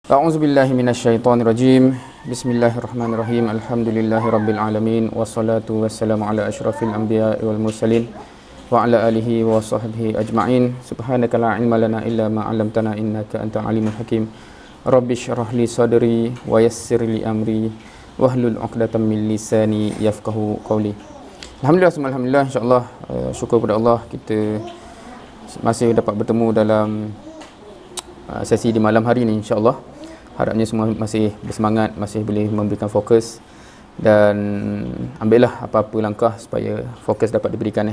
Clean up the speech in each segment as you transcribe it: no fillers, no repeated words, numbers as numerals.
A'udzubillahi minasyaitonirrajim. Bismillahirrahmanirrahim. Alhamdulillahirabbil alamin wassalatu wassalamu ala asyrafil anbiya'i wal mursalin wa ala alihi wa sahbihi ajma'in. Subhanaka la ilma lana illa ma 'allamtana innaka antal alimul hakim. Rabbi shrah li sadri wa yassir li amri wahlul 'uqdatam min lisani yafqahu qawli. Alhamdulillah, insyaallah, syukur kepada Allah kita masih dapat bertemu dalam sesi di malam hari ini, insyaallah. Harapnya semua masih bersemangat, masih boleh memberikan fokus dan ambillah apa-apa langkah supaya fokus dapat diberikan,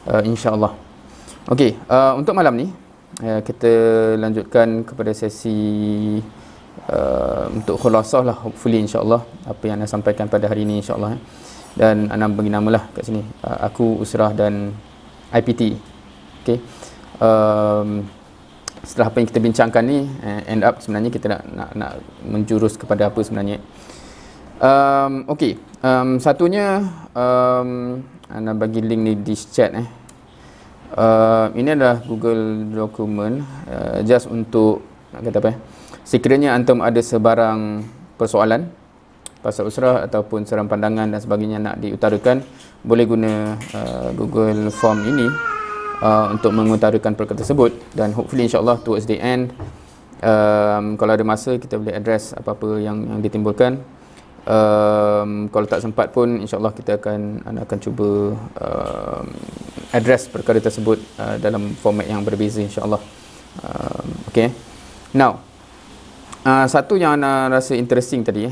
insya-Allah. Okey, untuk malam ni kita lanjutkan kepada sesi untuk khulasah lah, hopefully insya-Allah apa yang anda sampaikan pada hari ini, insya-Allah. Dan anda bagi namalah kat sini, aku, Usrah dan IPT. Okey. Setelah apa yang kita bincangkan ni, end up sebenarnya kita nak menjurus kepada apa sebenarnya. Okey, satunya anda bagi link ni di chat. Ini adalah Google Document, just untuk nak kata apa, sekiranya antum ada sebarang persoalan pasal Usrah ataupun sebarang pandangan dan sebagainya nak diutarakan, boleh guna Google Form ini untuk mengutarakan perkara tersebut. Dan hopefully insyaAllah towards the end, kalau ada masa kita boleh address apa-apa yang ditimbulkan. Kalau tak sempat pun insyaAllah kita akan cuba address perkara tersebut dalam format yang berbeza, insyaAllah. Okay. Now, satu yang anda rasa interesting tadi,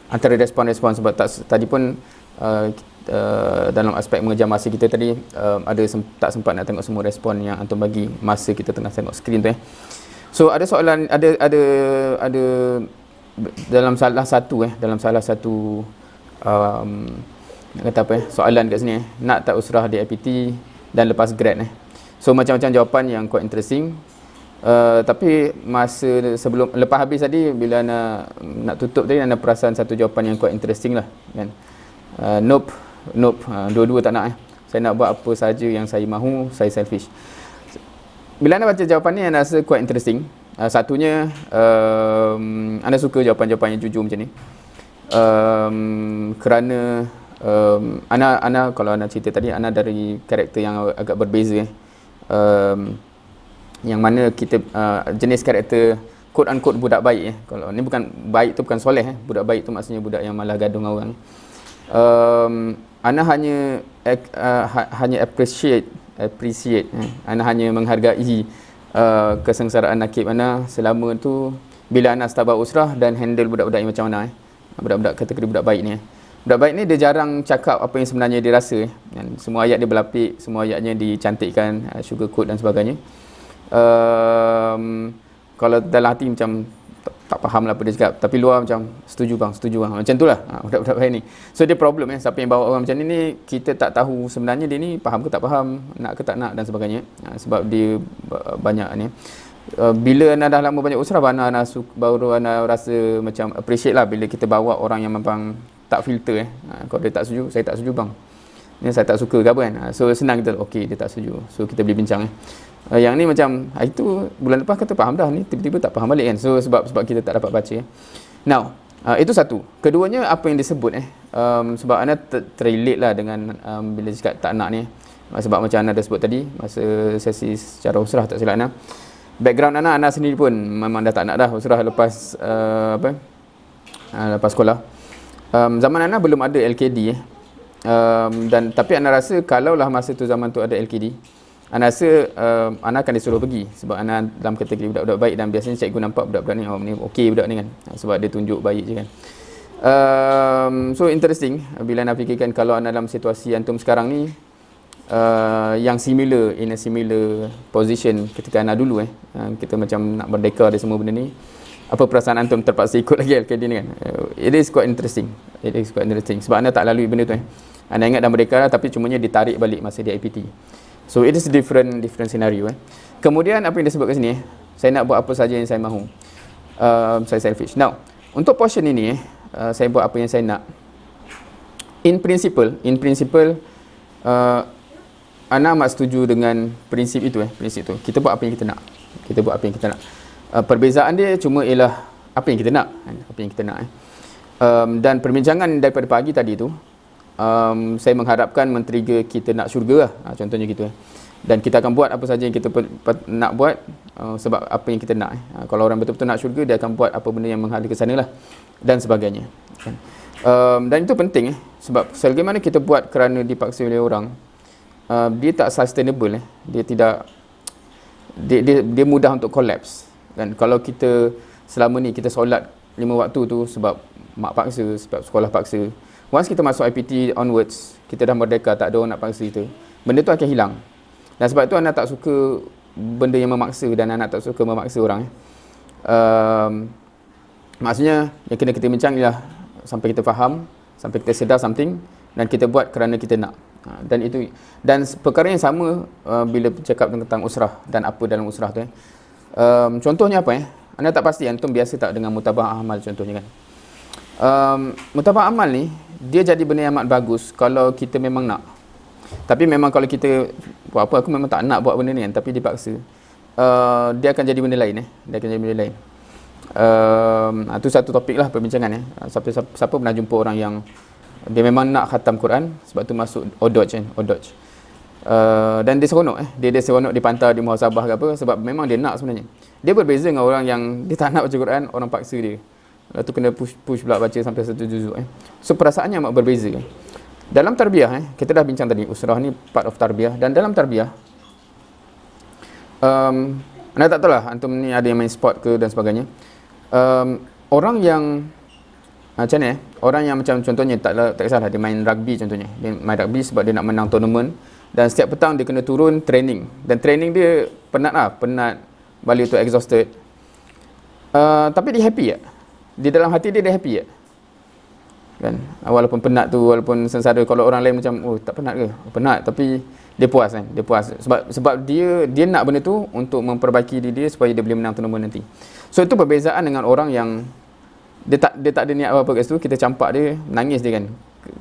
antara respon-respon, sebab tadi pun dalam aspek mengejar masa kita tadi, tak sempat nak tengok semua respon yang antum bagi masa kita tengah tengok skrin tu. So ada soalan, ada dalam salah satu nak kata apa, soalan kat sini, nak tak Usrah di IPT dan lepas grad. So macam-macam jawapan yang quite interesting. Tapi masa sebelum lepas habis tadi, bila nak tutup tadi, anda perasan satu jawapan yang quite interesting lah, kan? Nope, dua-dua tak nak. Saya nak buat apa saja yang saya mahu, saya selfish. Bila anda baca jawapan ni, anda rasa quite interesting. Satunya, anda suka jawapan-jawapan yang jujur macam ni. Kerana Ana kalau anda cerita tadi, Ana dari karakter yang agak berbeza. Yang mana kita jenis karakter quote unquote budak baik. Kalau ni bukan baik tu bukan soleh. Budak baik tu maksudnya budak yang malah gaduh dengan orang. Ana hanya appreciate. Ana hanya menghargai kesengsaraan nakib Ana selama tu bila Ana start buat Usrah dan handle budak-budak yang macam mana, budak-budak kategori budak baik ni. Budak baik ni dia jarang cakap apa yang sebenarnya dia rasa, dan semua ayat dia berlapik, semua ayatnya dicantikkan, sugar coat dan sebagainya. Kalau dalam hati macam tak faham lah apa dia cakap, tapi luar macam setuju bang, macam tu lah budak-budak baik ni. So dia problem, siapa yang bawa orang macam ni kita tak tahu sebenarnya dia ni faham ke tak faham, nak ke tak nak dan sebagainya. Sebab dia banyak ni. Bila anda dah lama banyak Usrah, baru anda rasa macam appreciate lah bila kita bawa orang yang memang tak filter. Kalau dia tak setuju, saya tak setuju bang, ni saya tak suka ke apa kan. So senang kita, okey dia tak setuju, so kita boleh bincang. Yang ni macam itu bulan lepas kata faham dah, ni tiba-tiba tak faham balik kan. So sebab kita tak dapat baca. Now, itu satu. Keduanya, apa yang disebut sebab anda terrelate lah dengan bila cakap tak nak ni. Sebab macam anda dah sebut tadi masa sesi secara Usrah, tak silap anda, background anda sendiri pun memang dah tak nak dah Usrah lepas lepas sekolah. Zaman anda belum ada LKD dan tapi anda rasa kalaulah masa tu zaman tu ada LKD, anda rasa anda akan disuruh pergi sebab anda dalam kategori budak-budak baik, dan biasanya cikgu nampak budak-budak ni, ni okey budak ni kan, sebab dia tunjuk baik je kan. So interesting bila anda fikirkan kalau anda dalam situasi antum sekarang ni, yang similar, in a similar position ketika anda dulu, kita macam nak merdeka dari semua benda ni, apa perasaan antum terpaksa ikut lagi LKD ni kan. It is quite interesting. Sebab anda tak lalui benda tu. Anda ingat dah merdeka lah, tapi cumanya ditarik balik masa di IPT. So it is different scenario. Kemudian apa yang disebut kat sini, saya nak buat apa saja yang saya mahu, saya selfish. Now, untuk portion ini, saya buat apa yang saya nak. In principle, Ana amat setuju dengan prinsip itu. Prinsip tu, kita buat apa yang kita nak. Perbezaan dia cuma ialah apa yang kita nak, apa yang kita nak. Dan perbincangan daripada pagi tadi tu, saya mengharapkan men-trigger kita nak syurga lah, contohnya gitu. Dan kita akan buat apa saja yang kita nak buat sebab apa yang kita nak. Kalau orang betul-betul nak syurga, dia akan buat apa benda yang menghala ke sana lah, dan sebagainya. Dan itu penting sebab selagi mana kita buat kerana dipaksa oleh orang, dia tak sustainable. Dia tidak, dia mudah untuk collapse. Dan kalau kita selama ni kita solat 5 waktu tu sebab mak paksa, sebab sekolah paksa, once kita masuk IPT onwards, kita dah merdeka, tak ada orang nak paksa kita, benda tu akan hilang. Dan sebab itu anak tak suka benda yang memaksa, dan anak tak suka memaksa orang. Maksudnya yang kena kita bincang ialah sampai kita faham, sampai kita sedar something, dan kita buat kerana kita nak. Dan itu, dan perkara yang sama bila cakap tentang usrah dan apa dalam usrah tu. Contohnya apa? Anda tak pasti antum biasa tak dengan mutaba'ah amal contohnya kan. Mutaba'ah amal ni dia jadi benda yang amat bagus kalau kita memang nak. Tapi memang kalau kita buat apa, aku memang tak nak buat benda ni kan, tapi dipaksa, dia akan jadi benda lain. Dia akan jadi benda lain. Itu satu topik lah perbincangan. Siapa pernah jumpa orang yang dia memang nak khatam Quran, sebab tu masuk Odoj kan, Odoj. Dan dia seronok dia seronok di pantai, di muhasabah ke apa, sebab memang dia nak sebenarnya. Dia berbeza dengan orang yang dia tak nak baca Quran, orang paksa dia. Lepas tu kena push pula baca sampai 1 juzuk. So perasaannya amat berbeza. Dalam tarbiyah, kita dah bincang tadi, usrah ni part of tarbiyah. Dan dalam tarbiyah, anda tak tahu lah, antum ni ada yang main sport ke dan sebagainya. Orang yang macam ni, orang yang macam contohnya tak kisahlah dia main rugby contohnya. Dia main rugby sebab dia nak menang tournament, dan setiap petang dia kena turun training. Dan training dia penat lah, penat, balik tu exhausted. Tapi dia happy tak? Di dalam hati dia happy tak? Kan? Walaupun penat tu, walaupun sengsara. Kalau orang lain macam, oh tak penat ke? Penat, tapi dia puas kan? Dia puas. Sebab dia nak benda tu untuk memperbaiki diri dia supaya dia boleh menang tournament nanti. So itu perbezaan dengan orang yang dia tak ada niat apa-apa kat situ, kita campak dia, nangis dia kan,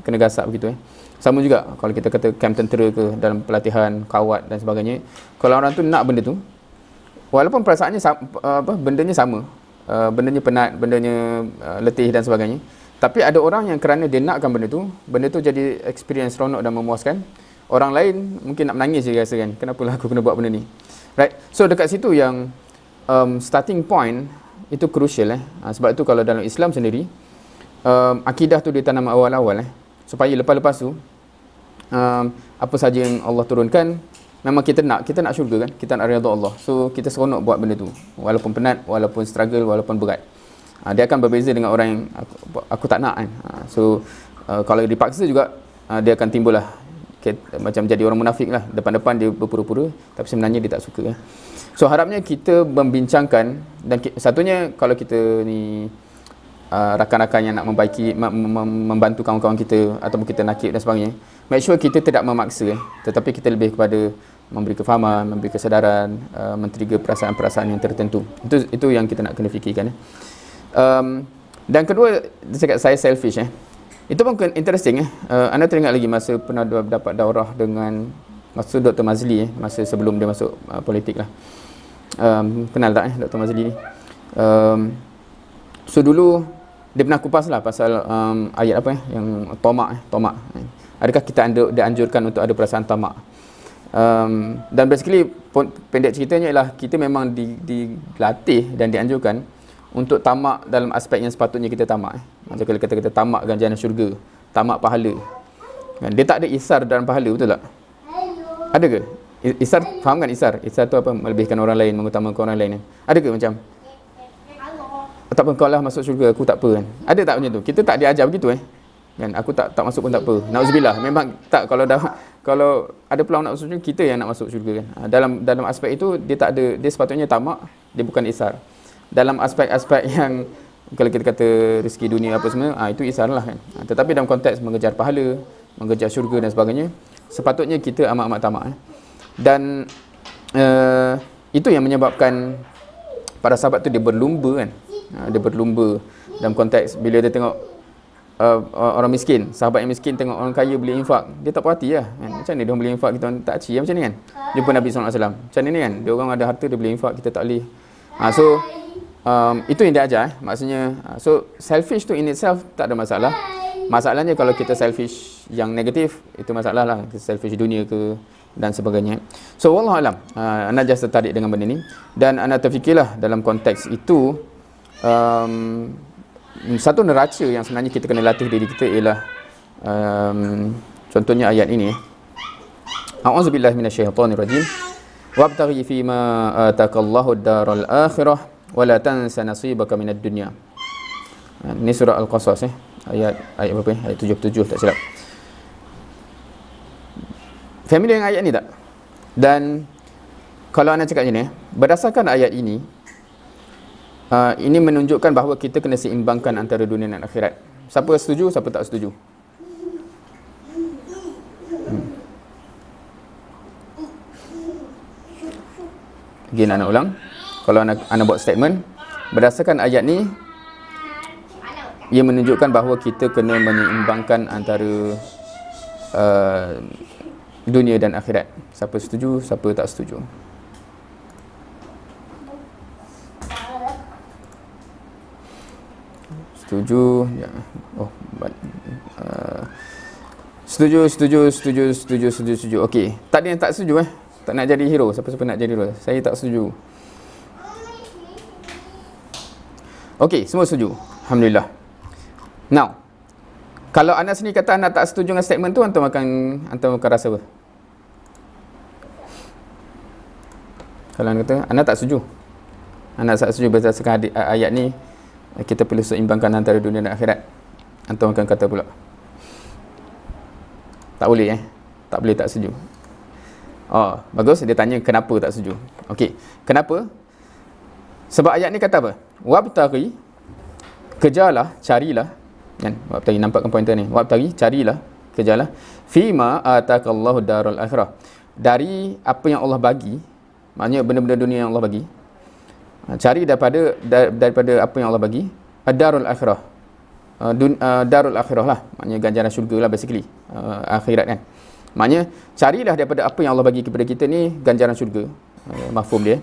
kena gasap begitu. Sama juga kalau kita kata camp tentera ke, dalam pelatihan kawat dan sebagainya. Kalau orang tu nak benda tu, walaupun perasaannya bendanya sama, bendanya penat, bendanya letih dan sebagainya, tapi ada orang yang kerana dia nakkan benda tu jadi experience seronok dan memuaskan. Orang lain mungkin nak menangis je rasa kan, kenapalah aku kena buat benda ni, right? So dekat situ yang starting point itu crucial. Sebab itu kalau dalam Islam sendiri, akidah tu ditanam awal-awal, supaya lepas-lepas tu apa saja yang Allah turunkan, memang kita nak syurga kan, kita nak redha Allah. So kita seronok buat benda tu, walaupun penat, walaupun struggle, walaupun berat. Dia akan berbeza dengan orang yang aku tak nak kan. So kalau dipaksa juga, dia akan timbul lah macam jadi orang munafik lah. Depan-depan dia berpura-pura, tapi sebenarnya dia tak suka. So harapnya kita membincangkan, dan satunya kalau kita ni rakan-rakan yang nak membantu kawan-kawan kita, ataupun kita nakib dan sebagainya, make sure kita tidak memaksa, tetapi kita lebih kepada memberi kefahaman, memberi kesedaran, men-trigger perasaan-perasaan yang tertentu. Itu yang kita nak kena fikirkan. Dan kedua, dia cakap saya selfish. Itu pun interesting. Anda teringat lagi masa pernah dapat daurah dengan masa Dr. Mazli, masa sebelum dia masuk politik lah. Kenal tak Dr. Mazli ni? So dulu dia pernah kupas lah pasal ayat apa yang tamak. Adakah kita dianjurkan untuk ada perasaan tamak? Dan basically pendek ceritanya ialah kita memang dilatih dan dianjurkan untuk tamak dalam aspek yang sepatutnya kita tamak. Macam kalau kita tamak ganjaran syurga, tamak pahala. Dia tak ada isar dalam pahala, betul tak? Ada ke? Isar, faham kan isar? Isar tu apa? Melebihkan orang lain, mengutamakan orang lain. Ada ke macam? Tak apa, kau lah masuk syurga, aku tak apa kan? Ada tak macam tu? Kita tak diajar begitu kan? Aku tak masuk pun tak apa. Nauzubillah. Memang tak, kalau ada peluang nak masuk syurga, kita yang nak masuk syurga kan. Dalam aspek itu dia tak ada, dia sepatutnya tamak, dia bukan isar. Dalam aspek-aspek yang kalau kita kata rezeki dunia apa semua, itu isar lah kan. Tetapi dalam konteks mengejar pahala, mengejar syurga dan sebagainya, sepatutnya kita amat-amat tamak. Dan itu yang menyebabkan para sahabat tu dia berlumba kan. Dia berlumba dalam konteks bila dia tengok orang miskin, sahabat yang miskin tengok orang kaya boleh infak, dia tak puas hati lah kan? Macam ni dia boleh infak, kita tak aci macam ni kan. Jumpa Nabi SAW, macam ni kan, dia orang ada harta dia boleh infak, kita tak boleh. So Itu yang dia ajar. Maksudnya, so selfish tu in itself tak ada masalah. Masalahnya kalau kita selfish yang negatif, itu masalah lah. Selfish dunia ke dan sebagainya. So wallahualam, anda just tertarik dengan benda ni. Dan anda terfikirlah dalam konteks itu, satu neraca yang sebenarnya kita kena latih diri kita ialah contohnya ayat ini. A'udzubillahi minasyaitonirrajim. Wabtaghi fima ataqallahu ad-daral akhirah wa la tansa nasibaka minad dunya. Ini surah Al-Qasas ayat berapa? Ayat 77 tak silap. Familiar dengan ayat ni tak? Dan kalau anda cakap macam ni, berdasarkan ayat ini menunjukkan bahawa kita kena seimbangkan antara dunia dan akhirat. Siapa setuju, siapa tak setuju? Again, anda ulang. Kalau anda buat statement, berdasarkan ayat ni, ia menunjukkan bahawa kita kena menyeimbangkan antara dunia dan akhirat. Siapa setuju, siapa tak setuju? Setuju, ya. Setuju. Okey. Tak ada yang tak setuju Tak nak jadi hero. Siapa-siapa nak jadi hero? Saya tak setuju. Okey, semua setuju. Alhamdulillah. Now, kalau anda sendiri kata anda tak setuju dengan statement tu, anda akan rasa apa? Kalau anda kata anda tak setuju, anda tak setuju berdasarkan ayat ni, kita perlu seimbangkan antara dunia dan akhirat, antum akan kata pula tak boleh tak boleh tak setuju. Oh, bagus. Dia tanya kenapa tak setuju. Okey, kenapa? Sebab ayat ni kata apa? Wabtaghi, kejarlah, carilah, kan? Wabtaghi, nampakkan pointer ni. Wabtaghi, carilah, kejarlah, fima ataqallahu darul akhirah, dari apa yang Allah bagi, maknanya benda-benda dunia yang Allah bagi. Cari daripada apa yang Allah bagi, darul akhirah, darul akhirah lah, maknanya ganjaran syurga lah basically, akhirat kan. Maknanya carilah daripada apa yang Allah bagi kepada kita ni ganjaran syurga, mafhum dia.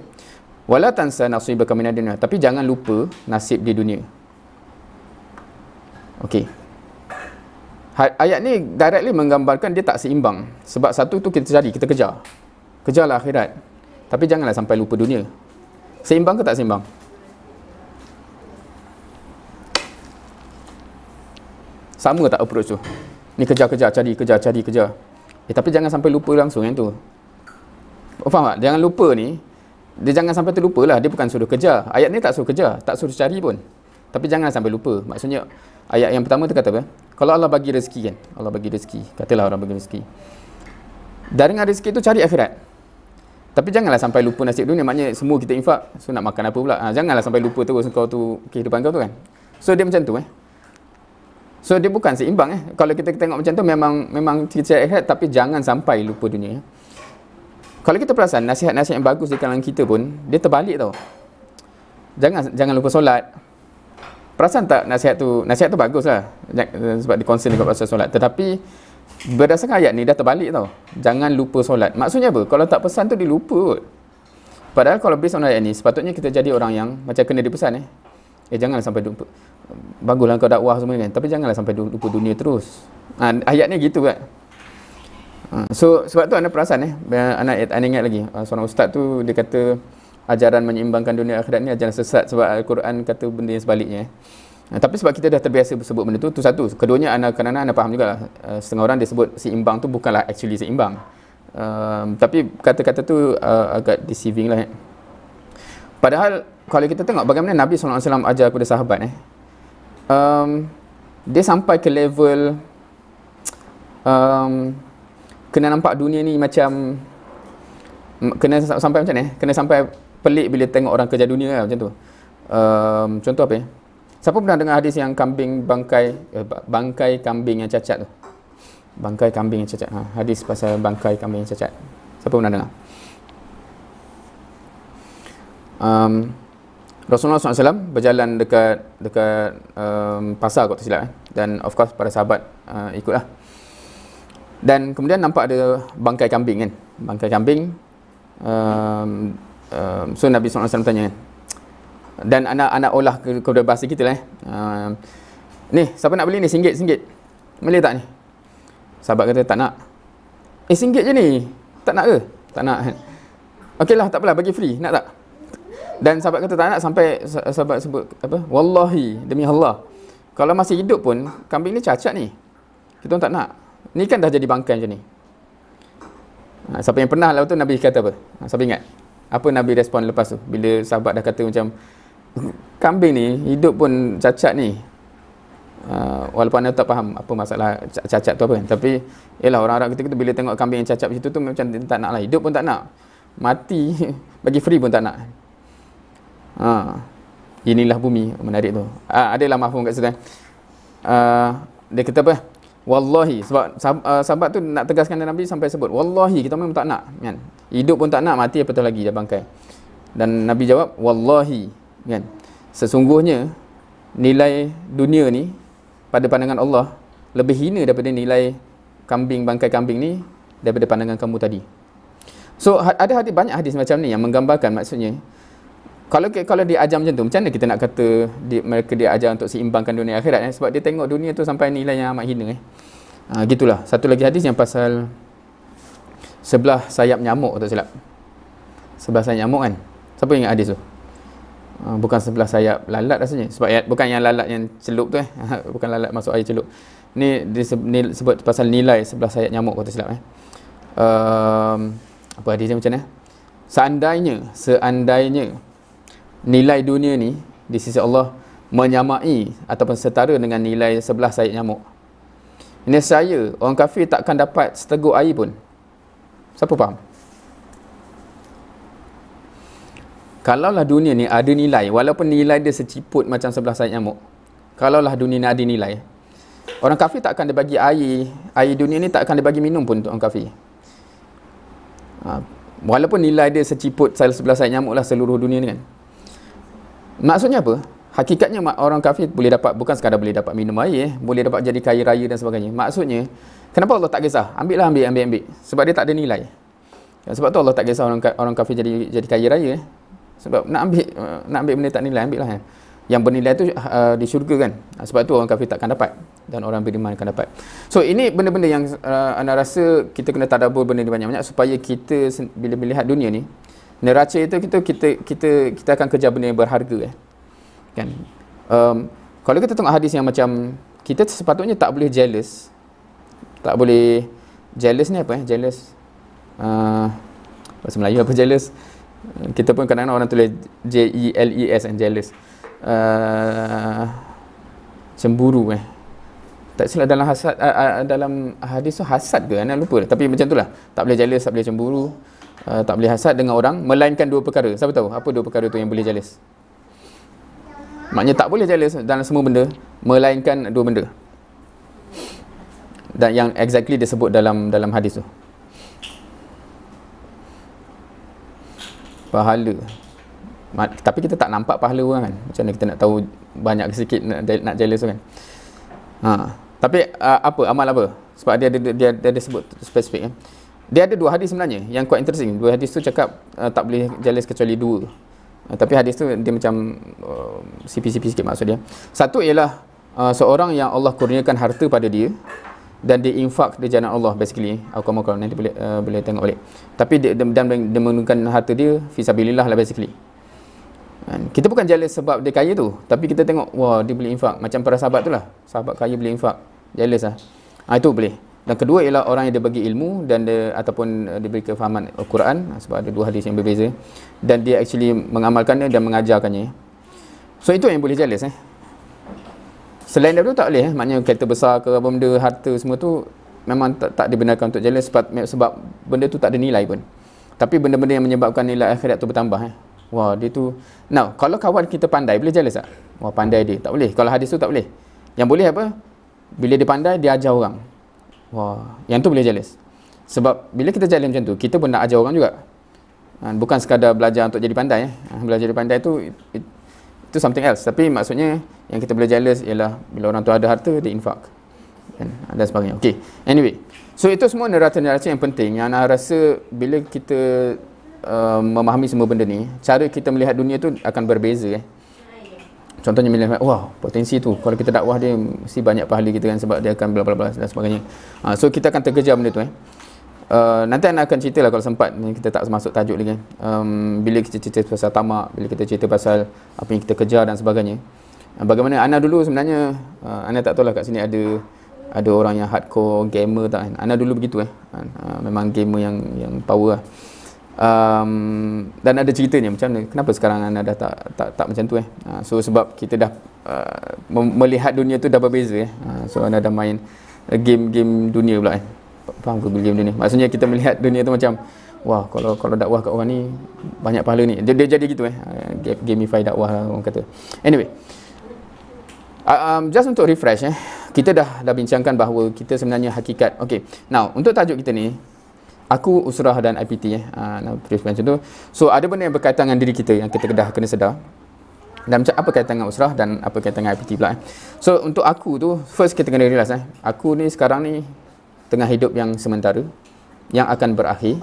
Wala tansa nasibaka minad dunya, tapi jangan lupa nasib di dunia. Okey. Ayat ni directly menggambarkan dia tak seimbang. Sebab satu tu kita cari, kita kejar. Kejarlah akhirat. Tapi janganlah sampai lupa dunia. Seimbang ke tak seimbang? Sama tak approach tu? Ni kejar-kejar, cari, kejar. Tapi jangan sampai lupa langsung yang tu. Faham tak? Jangan lupa ni, dia jangan sampai terlupa lah. Dia bukan suruh kejar. Ayat ni tak suruh kejar, tak suruh cari pun. Tapi jangan sampai lupa. Maksudnya, ayat yang pertama tu kata apa? Kalau Allah bagi rezeki kan? Allah bagi rezeki. Katalah orang bagi rezeki. Dari dengan rezeki tu cari akhirat. Tapi janganlah sampai lupa nasib dunia. Maknanya semua kita infak, so nak makan apa pula? Janganlah sampai lupa terus kau tu, kehidupan kau tu kan? So dia macam tu So dia bukan seimbang Kalau kita tengok macam tu, memang kita cari akhirat, tapi jangan sampai lupa dunia. Kalau kita perasan nasihat-nasihat yang bagus di kalangan kita pun, dia terbalik tau. Jangan lupa solat. Perasan tak nasihat tu bagus lah, sebab dia concern dekat pasal solat. Tetapi berdasarkan ayat ni dah terbalik tau. Jangan lupa solat. Maksudnya apa? Kalau tak pesan tu dia lupa kot. Padahal kalau based on ayat ni, sepatutnya kita jadi orang yang macam kena dipesan janganlah sampai lupa. Baguslah kau dakwah semua kan, tapi janganlah sampai lupa dunia terus. Ayat ni gitu kan. So sebab tu anda perasan anda ingat lagi seorang ustaz tu, dia kata ajaran menyeimbangkan dunia akhirat ni ajaran sesat, sebab Al-Quran kata benda yang sebaliknya. Tapi sebab kita dah terbiasa sebut benda tu satu. Keduanya kadang-kadang anda faham juga setengah orang dia sebut seimbang tu bukanlah actually seimbang. Tapi kata-kata tu agak deceiving lah. Padahal kalau kita tengok bagaimana Nabi SAW ajar kepada sahabat dia sampai ke level kena nampak dunia ni macam kena sampai macam ni, kena sampai pelik bila tengok orang kerja dunia macam tu. Contoh apa siapa pernah dengar hadis yang bangkai kambing yang cacat tu? Bangkai kambing yang cacat. Hadis pasal bangkai kambing yang cacat. Siapa pernah dengar? Rasulullah SAW berjalan dekat pasar kot tak silap dan of course para sahabat ikutlah. Dan kemudian nampak ada bangkai kambing kan. Bangkai kambing. So Nabi SAW tanya Dan anak olah kepada bahasa kita lah. Ni, siapa nak beli ni? RM1. Boleh tak ni? Sahabat kata, tak nak. RM1 je ni. Tak nak ke? Tak nak. Okeylah, tak apalah, bagi free. Nak tak? Dan sahabat kata tak nak sampai sahabat sebut apa? Wallahi, demi Allah. Kalau masih hidup pun, kambing ni cacat ni. Kita tak nak. Ni kan dah jadi bangkai macam ni. Siapa yang pernah lah tu, Nabi kata apa? Siapa ingat? Apa Nabi respon lepas tu? Bila sahabat dah kata macam, kambing ni hidup pun cacat ni. Walaupun anda tak faham apa masalah cacat tu apa kan. Tapi yalah, orang Arab kita bila tengok kambing yang cacat macam tu macam tak nak lah. Hidup pun tak nak. Mati bagi free pun tak nak. Inilah bumi. Menarik tu. Adalah mafhum kat situ. Dia kata apa? Wallahi. Sebab sahabat tu nak tegaskan Nabi sampai sebut wallahi, kita memang tak nak kan? Hidup pun tak nak, mati apatah lagi dah bangkai. Dan Nabi jawab wallahi kan, sesungguhnya nilai dunia ni pada pandangan Allah lebih hina daripada nilai bangkai kambing ni daripada pandangan kamu tadi. So ada banyak hadis macam ni yang menggambarkan, maksudnya kalau dia ajar macam tu, macam mana kita nak kata mereka dia ajar untuk seimbangkan dunia akhirat sebab dia tengok dunia tu sampai nilai yang amat hina gitulah. Satu lagi hadis yang pasal sebelah sayap nyamuk, tak silap. Sebelah sayap nyamuk kan. Siapa ingat hadis tu? Bukan sebelah sayap lalat rasanya. Sebab bukan yang lalat yang celup tu bukan lalat masuk air celup. Ni sebut pasal nilai sebelah sayap nyamuk, kata silap apa hadisnya macam mana? Seandainya nilai dunia ni di sisi Allah menyamai ataupun setara dengan nilai sebelah sayap nyamuk, ini saya orang kafir takkan dapat seteguk air pun. Siapa faham? Kalaulah dunia ni ada nilai, walaupun nilai dia seciput macam sebelah sayap nyamuk, kalaulah dunia ni ada nilai, orang kafir tak akan dia bagi air dunia ni tak akan dia bagi minum pun untuk orang kafir. Walaupun nilai dia seciput sebelah sayap nyamuk lah seluruh dunia ni kan. Maksudnya apa? Hakikatnya orang kafir boleh dapat, bukan sekadar boleh dapat minum air, boleh dapat jadi kaya raya dan sebagainya. Maksudnya, kenapa Allah tak kisah? Ambil. Sebab dia tak ada nilai. Sebab tu Allah tak kisah orang kafir jadi kaya raya. Sebab nak ambil benda tak nilai, ambil lah yang bernilai tu di syurga kan. Sebab tu orang kafir takkan dapat dan orang beriman akan dapat. So ini benda-benda yang anda rasa kita kena tadabbur benda ni banyak-banyak supaya kita bila melihat dunia ni, neraca itu kita akan kejar benda yang berharga kan. Kalau kita tengok hadis yang macam, kita sepatutnya tak boleh jealous. Tak boleh jealous ni apa jealous bahasa Melayu apa jealous? Kita pun kadang-kadang orang tulis JELES and jealous. Cemburu tak silap dalam hasad, dalam hadis tu hasad ke? Anda lupa dah. Tapi macam itulah. Tak boleh jealous, tak boleh cemburu, tak boleh hasad dengan orang, melainkan dua perkara. Siapa tahu apa dua perkara tu yang boleh jealous? Maknanya tak boleh jealous dalam semua benda, melainkan dua benda. Dan yang exactly disebut dalam hadis tu. Pahala. Tapi kita tak nampak pahala orang kan. Macam mana kita nak tahu banyak ke sikit nak jealous tu kan. Tapi apa amal apa? Sebab dia ada sebut spesifik kan. Dia ada dua hadis sebenarnya yang quite interesting. Dua hadis tu cakap tak boleh jealous kecuali dua. Tapi hadis tu dia macam CP-CP sikit maksud dia. Satu ialah seorang yang Allah kurniakan harta pada dia dan dia infak di jalan Allah basically. Aku kalau nanti boleh tengok balik. Tapi dia menggunakan harta dia fisabilillah lah basically. Kita bukan jealous sebab dia kaya tu, tapi kita tengok wah dia boleh infak macam para sahabat tu lah. Sahabat kaya boleh infak, jealous lah. Itu boleh. Dan kedua ialah orang yang dia bagi ilmu dan ataupun diberi kefahaman Al-Quran, sebab ada dua hadis yang berbeza, dan dia actually mengamalkannya dan mengajarkannya. So itu yang boleh jealous Selain daripada tu tak boleh maknanya kereta besar ke apa benda, harta semua tu memang tak dibenarkan untuk jealous sebab benda tu tak ada nilai pun. Tapi benda-benda yang menyebabkan nilai akhirat tu bertambah wah dia tu. Now kalau kawan kita pandai, boleh jealous tak? Wah pandai dia, tak boleh. Kalau hadis tu tak boleh. Yang boleh apa? Bila dia pandai, dia ajar orang. Wah, yang tu boleh jealous. Sebab bila kita jealous macam tu, kita pun nak ajar orang juga. Bukan sekadar belajar untuk jadi pandai. Belajar jadi pandai tu itu something else. Tapi maksudnya yang kita boleh jealous ialah bila orang tu ada harta, dia infak dan sebagainya. Okay, anyway, so itu semua neraca-neraca yang penting yang saya rasa bila kita memahami semua benda ni, cara kita melihat dunia tu akan berbeza Contohnya milih, wah potensi tu kalau kita dakwah dia mesti banyak pahala kita kan, sebab dia akan bla bla bla dan sebagainya. So kita akan terkejar benda tu nanti anda akan cerita lah kalau sempat, kita tak masuk tajuk lagi bila kita cerita pasal tamak, bila kita cerita pasal apa yang kita kejar dan sebagainya. Bagaimana Ana dulu sebenarnya, Ana tak tahu lah kat sini ada orang yang hardcore gamer tak kan. Ana dulu begitu memang gamer yang power lah. Dan ada ceritanya macam mana, kenapa sekarang Ana dah tak macam tu so sebab kita dah melihat dunia tu dah berbeza so Ana dah main game dunia pula faham ke, game dunia, maksudnya kita melihat dunia tu macam wah, kalau dakwah kat orang ni banyak pahala ni, dia jadi gitu gamify dakwah lah, orang kata. Anyway, just untuk refresh kita dah bincangkan bahawa kita sebenarnya hakikat. Okay, now untuk tajuk kita ni, aku, usrah dan IPT macam tu. So ada benda yang berkaitan dengan diri kita yang kita dah kena sedar. Dan macam apa kaitan dengan usrah dan apa kaitan dengan IPT pula So untuk aku tu, first kita kena realise aku ni sekarang ni tengah hidup yang sementara, yang akan berakhir,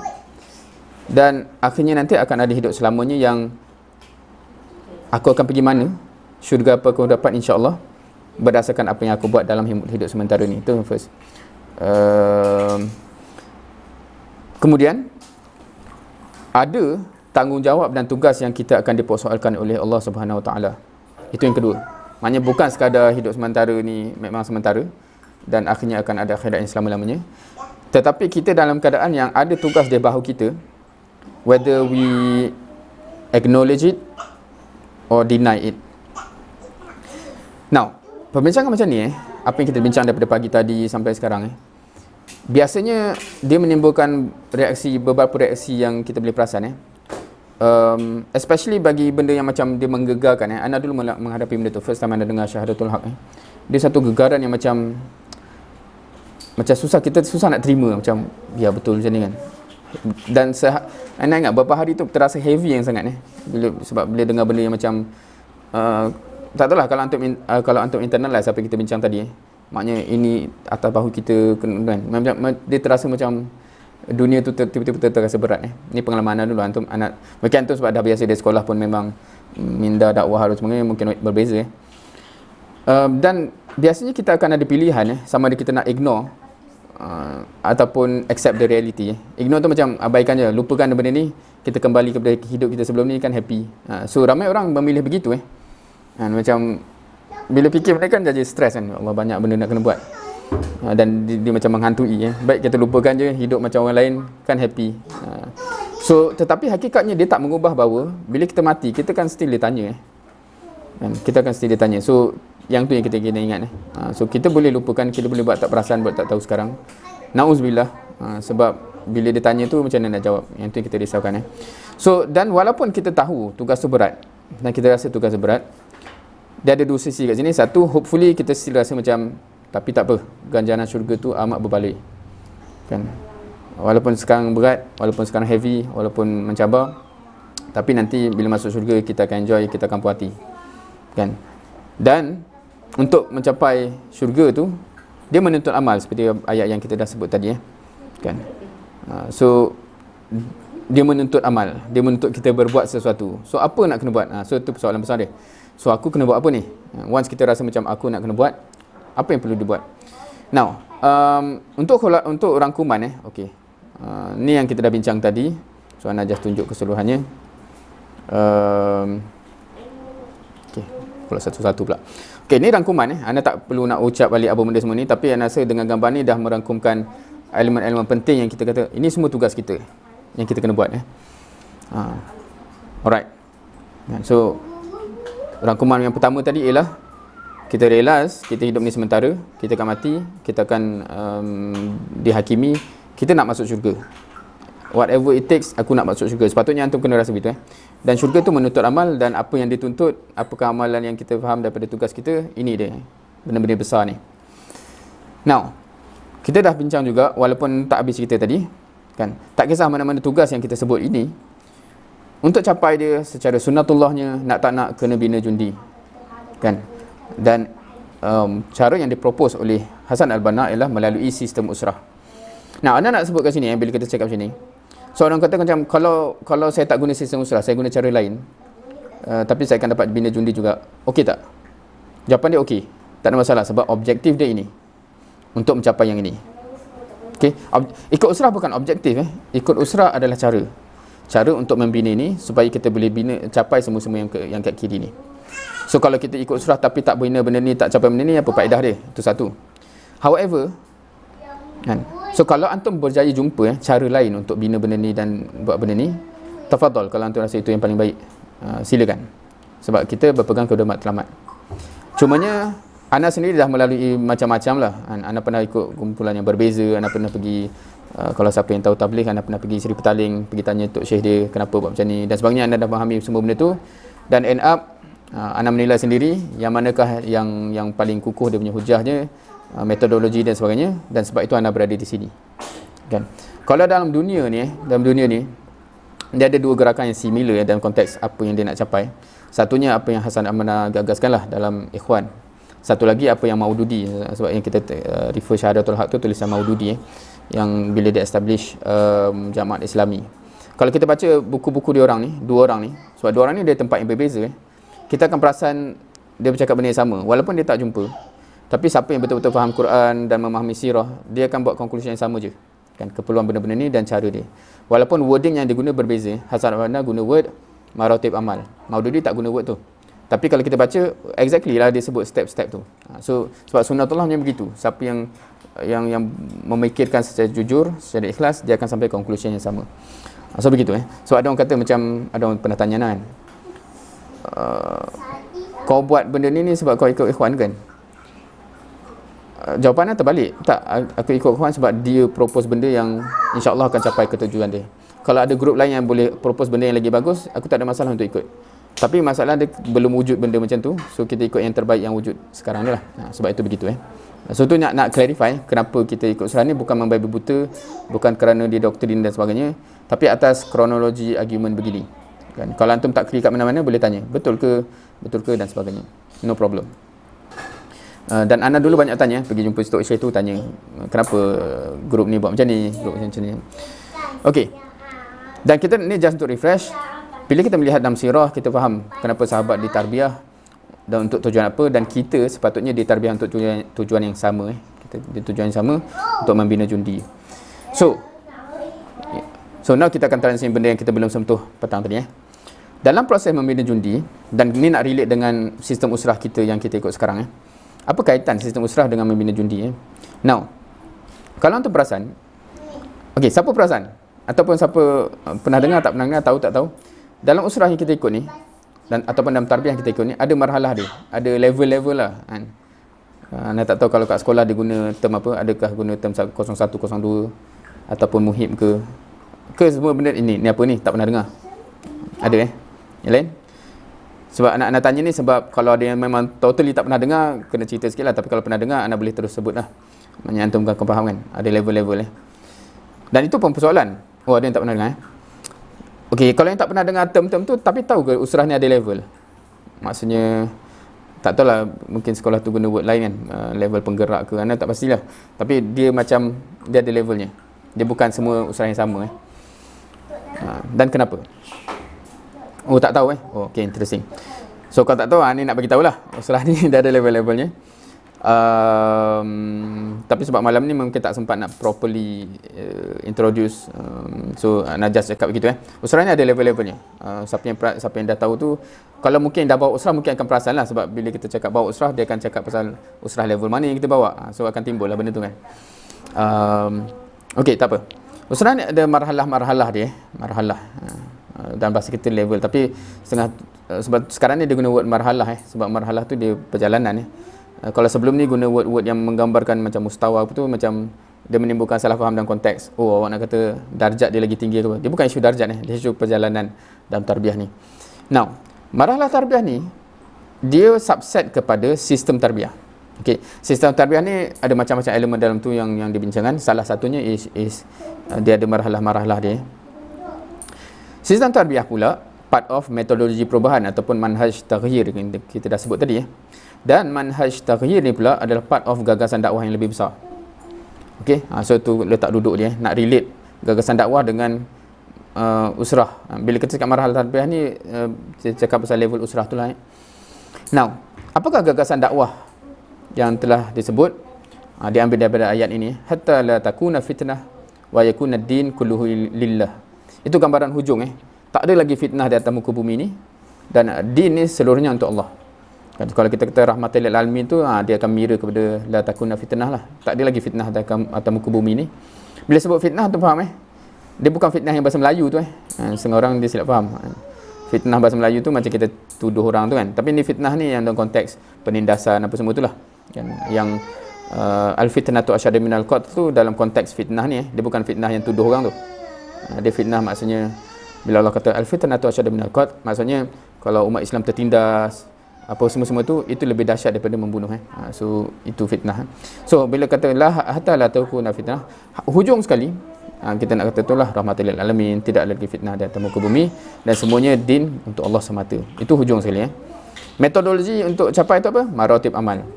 dan akhirnya nanti akan ada hidup selamanya yang aku akan pergi mana, syurga apa aku dapat, insya-Allah berdasarkan apa yang aku buat dalam hidup sementara ni. Itu first. Kemudian ada tanggungjawab dan tugas yang kita akan dipersoalkan oleh Allah Subhanahu Wa Taala. Itu yang kedua. Maknanya bukan sekadar hidup sementara ni memang sementara dan akhirnya akan ada akhirat yang selama-lamanya, tetapi kita dalam keadaan yang ada tugas di bahu kita, whether we acknowledge it or deny it. Now, perbincangan macam ni apa yang kita bincang daripada pagi tadi sampai sekarang biasanya dia menimbulkan beberapa reaksi yang kita boleh perasan especially bagi benda yang macam dia menggegarkan Ana dulu menghadapi benda tu first time Ana dengar syahadatul haq dia satu gegaran yang macam susah, kita susah nak terima, macam ya betul macam ni kan. Dan Ana ingat beberapa hari tu terasa heavy yang sangat sebab bila dengar benda yang macam tak tahulah kalau untuk internalize apa yang kita bincang tadi maknanya ini atas bahu kita kan. Dia terasa macam dunia tu tiba-tiba terasa berat Ini pengalaman Ana dulu. Anak mungkin tu sebab dah biasa di sekolah pun memang minda dakwah harus mungkin berbeza dan biasanya kita akan ada pilihan sama ada kita nak ignore ataupun accept the reality Ignore tu macam abaikan je, lupakan benda ni, kita kembali kepada hidup kita sebelum ni kan happy. So ramai orang memilih begitu macam bila fikir mereka kan jadi stres kan, Allah banyak benda nak kena buat dan dia macam menghantui baik kita lupakan je hidup macam orang lain kan happy. So tetapi hakikatnya dia tak mengubah bahawa bila kita mati kita kan still ditanya kita akan still ditanya. So yang tu yang kita kena ingat so kita boleh lupakan, kita boleh buat tak perasan, buat tak tahu sekarang, na'uzubillah sebab bila dia tanya tu macam mana nak jawab, yang tu yang kita risaukan So dan walaupun kita tahu tugas tu berat dan kita rasa tugas tu berat, dia ada dua sisi kat sini. Satu, hopefully kita still rasa macam tapi tak apa, ganjaran syurga tu amat berbalik kan. Walaupun sekarang berat, walaupun sekarang heavy, walaupun mencabar, tapi nanti bila masuk syurga kita akan enjoy, kita akan puas hati kan. Dan untuk mencapai syurga tu dia menuntut amal seperti ayat yang kita dah sebut tadi kan. So dia menuntut amal, dia menuntut kita berbuat sesuatu. So apa nak kena buat? So itu persoalan besar dia. So aku kena buat apa ni? Once kita rasa macam aku nak kena buat, apa yang perlu dibuat? Now, untuk rangkuman okey. Ni yang kita dah bincang tadi. So Ana just tunjuk keseluruhannya. Okey, pula satu-satu pula. Okey, ni rangkuman Ana tak perlu nak ucap balik apa benda semua ni, tapi Ana rasa dengan gambar ni dah merangkumkan elemen-elemen penting yang kita kata ini semua tugas kita yang kita kena buat alright. So rangkuman yang pertama tadi ialah kita realize kita hidup ni sementara, kita akan mati, kita akan dihakimi, kita nak masuk syurga. Whatever it takes, aku nak masuk syurga. Sepatutnya antum kena rasa begitu Dan syurga tu menuntut amal, dan apa yang dituntut, apakah amalan yang kita faham daripada tugas kita, ini dia benda-benda besar ni. Now, kita dah bincang juga, walaupun tak habis cerita tadi kan, tak kisah mana-mana tugas yang kita sebut ini, untuk capai dia secara sunnatullahnya, nak tak nak kena bina jundi kan. Dan cara yang dipropos oleh Hasan Al-Banna ialah melalui sistem usrah. Nah, Anda nak sebut kat sini bila kita cakap macam ni, so orang kata macam kalau saya tak guna sistem usrah, saya guna cara lain, tapi saya akan dapat bina jundi juga. Okey tak? Jawapan dia okey. Tak ada masalah sebab objektif dia ini untuk mencapai yang ini. Okey, ikut usrah bukan objektif Ikut usrah adalah cara untuk membina ini supaya kita boleh capai semua-semua yang kat kiri ni. So kalau kita ikut usrah tapi tak bina benda ni, tak capai benda ni, apa faedah dia? Itu satu. However, kan, so kalau antum berjaya jumpa cara lain untuk bina benda ni dan buat benda ni, tafadhal. Kalau antum rasa itu yang paling baik, silakan. Sebab kita berpegang kepada matlamat. Cumanya Ana sendiri dah melalui macam-macam lah. Ana pernah ikut kumpulan yang berbeza. Ana pernah pergi, kalau siapa yang tahu tabligh, Ana pernah pergi Seri Petaling, pergi tanya Tok Syekh dia kenapa buat macam ni dan sebagainya. Ana dah fahami semua benda tu dan end up Ana menilai sendiri yang manakah yang paling kukuh dia punya hujahnya, metodologi dan sebagainya, dan sebab itu Ana berada di sini. Kan? Kalau dalam dunia ni dia ada dua gerakan yang similar dalam konteks apa yang dia nak capai. Satunya apa yang Hasan Amanah gagaskan lah dalam Ikhwan. Satu lagi apa yang Maududi, sebab yang kita refer Syahadatul Haq tu tulisan Maududi yang bila dia establish Jamaat Islami. Kalau kita baca buku-buku dia orang ni, dua orang ni, sebab dua orang ni dia tempat yang berbeza, kita akan perasan dia bercakap benda yang sama walaupun dia tak jumpa. Tapi siapa yang betul-betul faham Quran dan memahami sirah, dia akan buat conclusion yang sama je. Kan, keperluan benda-benda ni dan cara dia. Walaupun wording yang diguna berbeza, Hasan Amanah guna word maratib amal, Maududi tak guna word tu. Tapi kalau kita baca, exactly lah dia sebut step-step tu. So, sebab sunnatullah macam begitu. Siapa yang memikirkan secara jujur, secara ikhlas, dia akan sampai conclusion yang sama. So, begitu So, ada orang kata macam, ada orang pernah tanya kan, kau buat benda ni sebab kau ikut ikhwan kan? Jawapannya terbalik. Tak, aku ikut ikhwan sebab dia propose benda yang insya-Allah akan capai ketujuan dia. Kalau ada grup lain yang boleh propose benda yang lagi bagus, aku tak ada masalah untuk ikut. Tapi masalah dia belum wujud benda macam tu, so kita ikut yang terbaik yang wujud sekarang ni lah. Sebab itu begitu So tu nak clarify kenapa kita ikut usrah ni, bukan membabi buta, bukan kerana dia doktrin dan sebagainya, tapi atas kronologi argument begini. Kan? Kalau antum tak clear kat mana-mana boleh tanya, betul ke dan sebagainya. No problem. Dan Ana dulu banyak tanya, pergi jumpa Tok Syekh tu tanya, kenapa grup ni buat macam ni, grup macam ni. Okey. Dan kita ni just untuk refresh. Bila kita melihat dalam sirah, kita faham kenapa sahabat ditarbiah dan untuk tujuan apa, dan kita sepatutnya ditarbiah untuk tujuan yang sama. Kita tujuan yang sama untuk membina jundi. So now kita akan transition benda yang kita belum sentuh petang tadi. Dalam proses membina jundi, dan ini nak relate dengan sistem usrah kita yang kita ikut sekarang. Apa kaitan sistem usrah dengan membina jundi? Now, kalau antum perasan, okey, siapa perasan? Ataupun siapa pernah dengar, tak pernah dengar, tahu tak tahu? Dalam usrah yang kita ikut ni, dan ataupun dalam tarbiyah yang kita ikut ni, ada marhalah dia, ada level-level lah kan. Anda tak tahu kalau kat sekolah dia guna term apa, adakah guna term 01, 02 ataupun muhib ke semua benda ini apa ni, tak pernah dengar. Ada yang lain? Sebab anak-anak tanya ni, sebab kalau ada yang memang totally tak pernah dengar, kena cerita sikit lah. Tapi kalau pernah dengar, anda boleh terus sebut lah. Maksudnya antum akan faham kan, ada level-level Dan itu pun persoalan. Oh, ada yang tak pernah dengar Okey, kalau yang tak pernah dengar term-term tu, tapi tahu ke usrah ni ada level? Maksudnya, tak tahulah, mungkin sekolah tu guna word lain kan, level penggerak ke, anda tak pastilah. Tapi dia macam, dia ada levelnya. Dia bukan semua usrah yang sama Dan kenapa? Oh, tak tahu Oh, okey, interesting. So, kalau tak tahu, ni nak bagi tahulah. Usrah ni dah ada level-levelnya. Tapi sebab malam ni mungkin tak sempat nak properly introduce, so nak just cakap begitu Usrah ni ada level-levelnya. Siapa yang dah tahu tu, kalau mungkin dah bawa usrah mungkin akan perasan lah, sebab bila kita cakap bawa usrah, dia akan cakap pasal usrah level mana yang kita bawa, so akan timbul lah benda tu kan. Okey, tak apa. Usrah ni ada marhalah-marhalah dia, dan bahasa kita level, tapi sebab sekarang ni dia guna word marhalah sebab marhalah tu dia perjalanan Kalau sebelum ni guna word-word yang menggambarkan macam mustawa apa tu, macam dia menimbulkan salah faham dalam konteks. Oh, awak nak kata darjat dia lagi tinggi ke apa. Dia bukan isu darjat dia isu perjalanan dalam tarbiyah ni. Now, marhalah tarbiyah ni dia subset kepada sistem tarbiyah. Okey, sistem tarbiyah ni ada macam-macam elemen dalam tu yang dibincangkan. Salah satunya is dia ada marhalah-marhalah dia. Sistem tarbiyah pula part of metodologi perubahan ataupun manhaj taghyir kita dah sebut tadi Dan manhaj taghyir ni pula adalah part of gagasan dakwah yang lebih besar. Okey, so tu letak duduk dia nak relate gagasan dakwah dengan usrah. Bila kita cakap marhalah tarbiyah ni, kita cakap pasal level usrah tu lah. Now, apakah gagasan dakwah yang telah disebut? Diambil daripada ayat ini. Hatta la takuna fitnah wa yakuna ad-din kulluhu lillah. Itu gambaran hujung. Tak ada lagi fitnah di atas muka bumi ni, dan din ni seluruhnya untuk Allah. Kalau kita kata rahmatil lil alamin tu, dia akan mirror kepada la takuna fitnah lah. Tak ada lagi fitnah di atas muka bumi ni. Bila sebut fitnah tu faham dia bukan fitnah yang bahasa Melayu tu setengah orang dia silap faham. Fitnah bahasa Melayu tu macam kita tuduh orang tu kan. Tapi ni fitnah ni yang dalam konteks penindasan apa semua itulah kan. Yang al-fitnatu asyaddu minal qatl tu dalam konteks fitnah ni dia bukan fitnah yang tuduh orang tu. Dia fitnah maksudnya bila Allah kata al-fitnatu asyaddu minal qatl, maksudnya kalau umat Islam tertindas apa semua-semua tu, itu lebih dahsyat daripada membunuh. So itu fitnah. So bila kata la hatta la takuna fitnah, hujung sekali kita nak kata itulah rahmatil lil alamin, tidak lagi fitnah di atas muka bumi, dan semuanya din untuk Allah semata. Itu hujung sekali. Metodologi untuk capai itu apa? Maratib amal.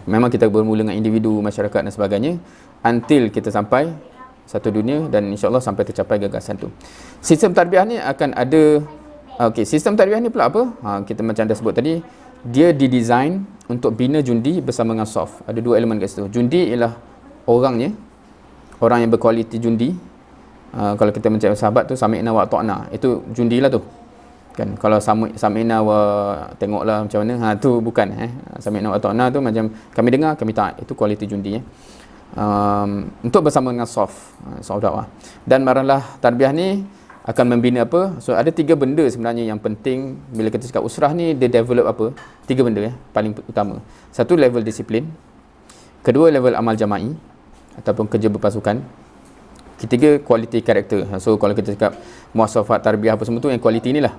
Memang kita bermula dengan individu, masyarakat dan sebagainya, until kita sampai satu dunia, dan insya-Allah sampai tercapai gagasan tu. Sistem tarbiyah ni akan ada. Sistem tarbiyah ni pula apa? Kita macam dah sebut tadi, dia didesign untuk bina jundi bersama dengan soft. Ada dua elemen kat situ. Jundi ialah orangnya, orang yang berkualiti jundi. Kalau kita macam sahabat tu, sami'na wa ta'na, itu jundi lah tu kan. Kalau sami'na wa tengoklah macam mana, tu bukan. Sami'na wa ta'na tu macam kami dengar, kami taat, itu kualiti jundi. Untuk bersama dengan soft dakwah. Dan marhalah tarbiyah ni akan membina apa? So ada tiga benda sebenarnya yang penting bila kita cakap usrah ni, dia develop apa? Tiga benda paling utama. Satu, level disiplin. Kedua, level amal jama'i ataupun kerja berpasukan. Ketiga, kualiti karakter. So kalau kita cakap muasafat tarbiyah apa semua tu, yang kualiti inilah.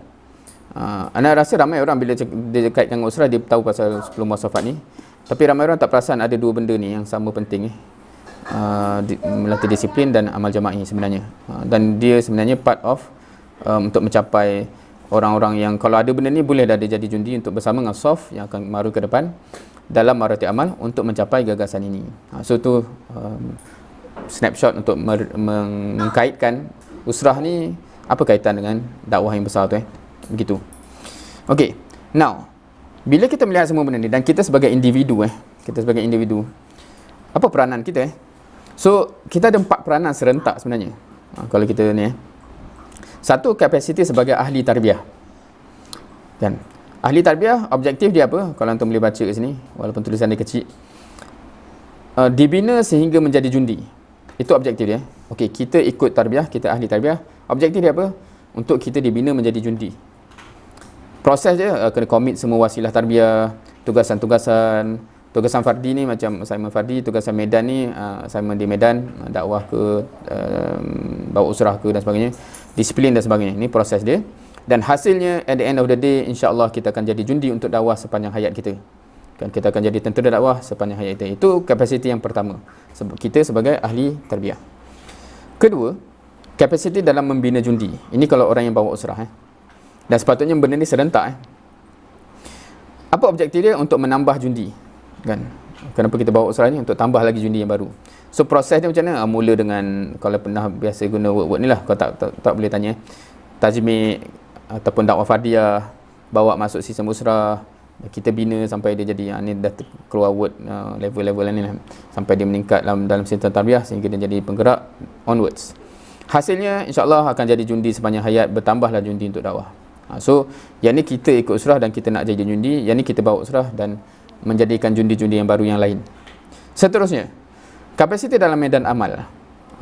Anda rasa ramai orang bila dia kaitkan dengan usrah, dia tahu pasal 10 muasafat ni. Tapi ramai orang tak perasan ada dua benda ni yang sama penting. Melatih disiplin dan amal jama'i sebenarnya. Dan dia sebenarnya part of untuk mencapai orang-orang yang kalau ada benda ni, boleh dah dia jadi jundi untuk bersama dengan soft yang akan maru ke depan dalam maratib amal untuk mencapai gagasan ini. So tu snapshot untuk mengkaitkan usrah ni apa kaitan dengan dakwah yang besar tu begitu. Okey. Now, bila kita melihat semua benda ni dan kita sebagai individu apa peranan kita So, kita ada 4 peranan serentak sebenarnya. Kalau kita ni Satu, kapasiti sebagai ahli tarbiyah. Kan? Ahli tarbiyah, objektif dia apa? Kalau antum boleh baca kat sini, walaupun tulisan dia kecil. Dibina sehingga menjadi jundi. Itu objektif dia. Okey, kita ikut tarbiyah, kita ahli tarbiyah. Objektif dia apa? Untuk kita dibina menjadi jundi. Proses dia kena komit semua wasilah tarbiyah, tugasan-tugasan. Tugasan fardi ni macam assignment fardi, tugasan medan ni assignment di medan, dakwah ke, bawa usrah ke dan sebagainya, disiplin dan sebagainya. Ini proses dia. Dan hasilnya at the end of the day, insya-Allah kita akan jadi jundi untuk dakwah sepanjang hayat kita. Kan, kita akan jadi tentera dakwah sepanjang hayat kita. Itu kapasiti yang pertama. Kita sebagai ahli tarbiyah. Kedua, kapasiti dalam membina jundi. Ini kalau orang yang bawa usrah. Dan sepatutnya benda ni serentak. Apa objektif dia? Untuk menambah jundi. Kan? Kenapa kita bawa usrah ni? Untuk tambah lagi jundi yang baru. So proses dia macam mana? Mula dengan, kalau pernah biasa guna word-word ni lah, kalau tak boleh tanya, tajmid ataupun dakwah fardiyah, bawa masuk sistem usrah, kita bina sampai dia jadi ni dah keluar word level-level ni lah, sampai dia meningkat dalam sistem tarbiyah sehingga dia jadi penggerak onwards. Hasilnya insya-Allah akan jadi jundi sepanjang hayat, bertambahlah jundi untuk dakwah. So yang ni kita ikut usrah dan kita nak jadi jundi, yang ni kita bawa usrah dan menjadikan jundi-jundi yang baru yang lain. Seterusnya, kapasiti dalam medan amal.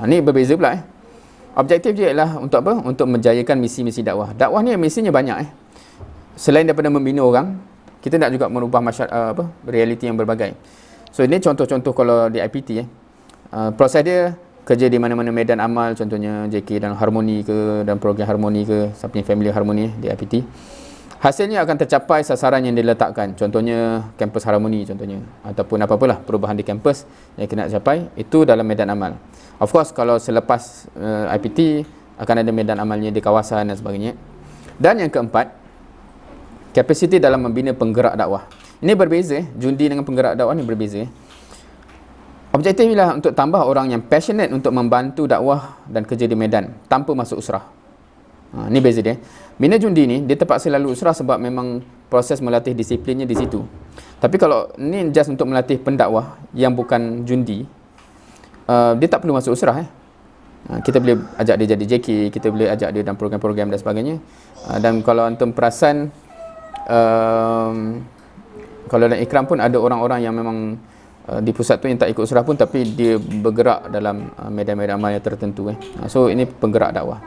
Ni berbeza pula. Objektif dia ialah untuk apa? Untuk menjayakan misi-misi dakwah. Dakwah ni misinya banyak. Selain daripada membina orang, kita nak juga merubah masyarakat, realiti yang berbagai. So ini contoh-contoh kalau di IPT. Proses dia kerja di mana-mana medan amal, contohnya JK dan harmoni ke, dan program harmoni ke, Sapni Family Harmoni di IPT. Hasilnya akan tercapai sasaran yang diletakkan. Contohnya kampus harmoni contohnya, ataupun apa-apalah perubahan di kampus yang kena capai, itu dalam medan amal. Of course kalau selepas IPT akan ada medan amalnya di kawasan dan sebagainya. Dan yang keempat, kapasiti dalam membina penggerak dakwah. Ini berbeza, jundi dengan penggerak dakwah ni berbeza. Objektif ialah untuk tambah orang yang passionate untuk membantu dakwah dan kerja di medan tanpa masuk usrah. Ni beza dia. Bina jundi ni dia terpaksa lalu usrah sebab memang proses melatih disiplinnya di situ. Tapi kalau ni just untuk melatih pendakwah yang bukan jundi, dia tak perlu masuk usrah. Kita boleh ajak dia jadi JK, kita boleh ajak dia dalam program-program dan sebagainya. Dan kalau antum perasan, kalau dalam ikram pun ada orang-orang yang memang di pusat tu yang tak ikut usrah pun, tapi dia bergerak dalam medan-medan amal yang tertentu. So ini penggerak dakwah.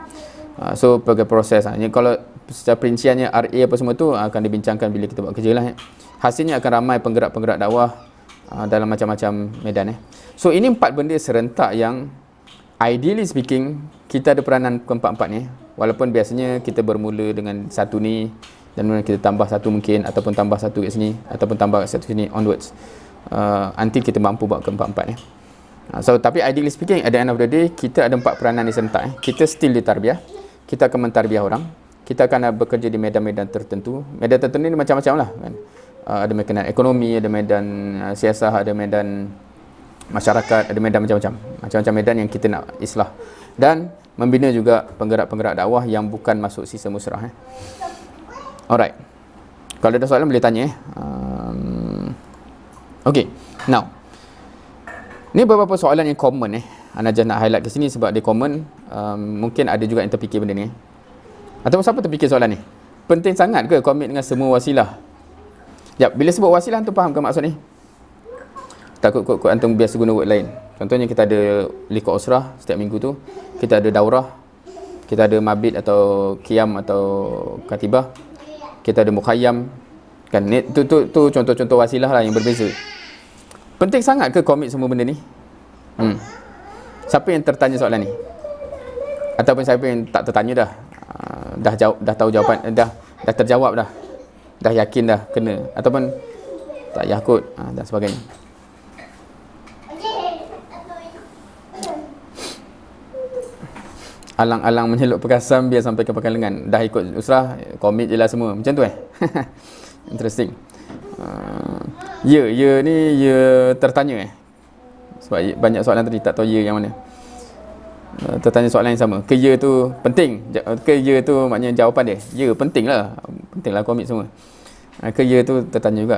So sebagai proses. Kalau secara perinciannya RA apa semua tu akan dibincangkan bila kita buat kerja lah. Hasilnya akan ramai penggerak-penggerak dakwah dalam macam-macam medan. So ini 4 benda serentak yang ideally speaking kita ada peranan keempat-empat ni. Walaupun biasanya kita bermula dengan satu ni dan kemudian kita tambah satu mungkin, ataupun tambah satu kat sini, ataupun tambah kat satu sini onwards, until kita mampu buat keempat-empat ni. So tapi ideally speaking at the end of the day kita ada 4 peranan ni serentak. Kita still di tarbiyah, kita akan mentarbiah orang, kita akan bekerja di medan-medan tertentu. Medan tertentu ni macam-macam lah kan. Ada medan ekonomi, ada medan siasah, ada medan masyarakat, ada medan macam-macam. Macam-macam medan yang kita nak islah. Dan membina juga penggerak-penggerak dakwah yang bukan masuk sistem usrah. Alright. Kalau ada soalan boleh tanya. Okay. Now, ni beberapa soalan yang common Ana just nak highlight ke sini sebab dia common. Mungkin ada juga yang terfikir benda ni. Ataupun siapa terfikir soalan ni? Penting sangat ke komit dengan semua wasilah? Jap, bila sebut wasilah antum faham ke maksud ni? Takut antum biasa guna word lain. Contohnya kita ada liqah usrah setiap minggu tu, kita ada daurah, kita ada mabit atau qiyam atau katibah, kita ada mukhayyam. Kan tu contoh-contoh wasilah lah yang berbeza. Penting sangat ke komit semua benda ni? Siapa yang tertanya soalan ni? Ataupun siapa yang tak tertanya dah? Dah tahu jawapan, dah terjawab dah. Dah yakin dah kena, ataupun tak yakut dan sebagainya. Alang-alang menyeluk perkasam biar sampai ke pakan lengan. Dah ikut usrah, komit je lah semua. Macam tu Interesting. Ya ni tertanya sebab banyak soalan tadi tak tahu ya yang mana. Tertanya soalan yang sama. Ke ya tu penting? Ke ya tu maknanya jawapan dia? Ya, penting lah. Penting lah komit semua. Ke ya tu tertanya juga.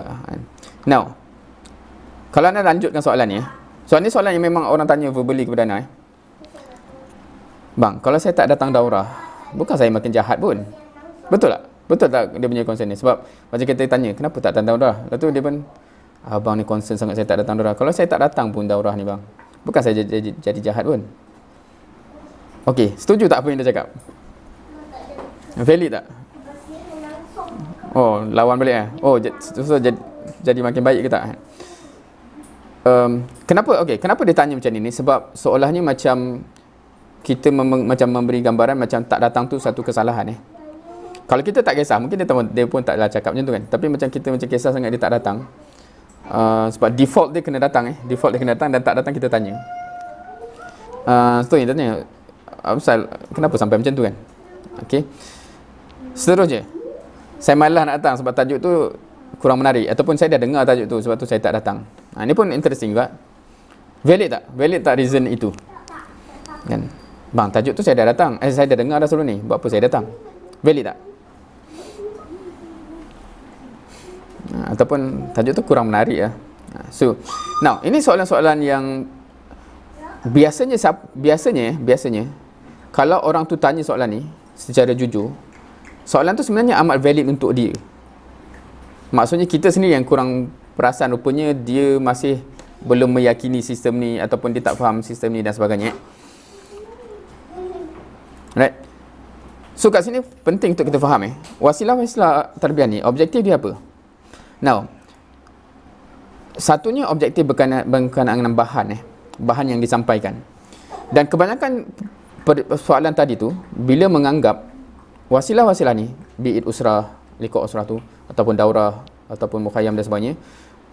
Now, kalau anda lanjutkan soalan ni. Soalan yang memang orang tanya verbally kepada anda. Bang, kalau saya tak datang daurah, bukan saya makin jahat pun. Betul tak? Betul tak dia punya concern ni? Sebab macam kita tanya, kenapa tak datang daurah? Lepas tu dia pun, abang ni concern sangat saya tak datang daurah. Kalau saya tak datang pun daurah ni bang, bukan saya jadi jahat pun. Okey, setuju tak apa yang dia cakap? Valid tak? Oh, lawan balik Oh, so jadi makin baik ke tak? Kenapa dia tanya macam ni? Sebab seolahnya macam kita macam memberi gambaran macam tak datang tu satu kesalahan Kalau kita tak kisah, mungkin dia pun taklah cakap macam tu kan. Tapi macam kita macam kisah sangat dia tak datang. Sebab default dia kena datang Default dia kena datang, dan tak datang kita tanya. So dia tanya, Absal, kenapa sampai macam tu kan? Okey. Seterusnya, saya malas nak datang sebab tajuk tu kurang menarik, ataupun saya dah dengar tajuk tu sebab tu saya tak datang. Ini pun interesting juga. Valid tak? Valid tak reason itu? Kan? Bang, tajuk tu saya dah datang. Saya dah dengar dah sebelum ni. Buat apa saya datang? Valid tak? Ataupun tajuk tu kurang menarik So, now ini soalan-soalan yang biasanya kalau orang tu tanya soalan ni secara jujur, soalan tu sebenarnya amat valid untuk dia. Maksudnya kita sendiri yang kurang perasan, rupanya dia masih belum meyakini sistem ni, ataupun dia tak faham sistem ni dan sebagainya. Right? So kat sini penting untuk kita faham wasilah-wasilah tarbiyah ni objektif dia apa? Now, satunya objektif berkenaan dengan bahan yang disampaikan. Dan kebanyakan soalan tadi tu, bila menganggap wasilah-wasilah ni, be it usrah, liqah usrah tu, ataupun daurah, ataupun mukhayyam dan sebagainya,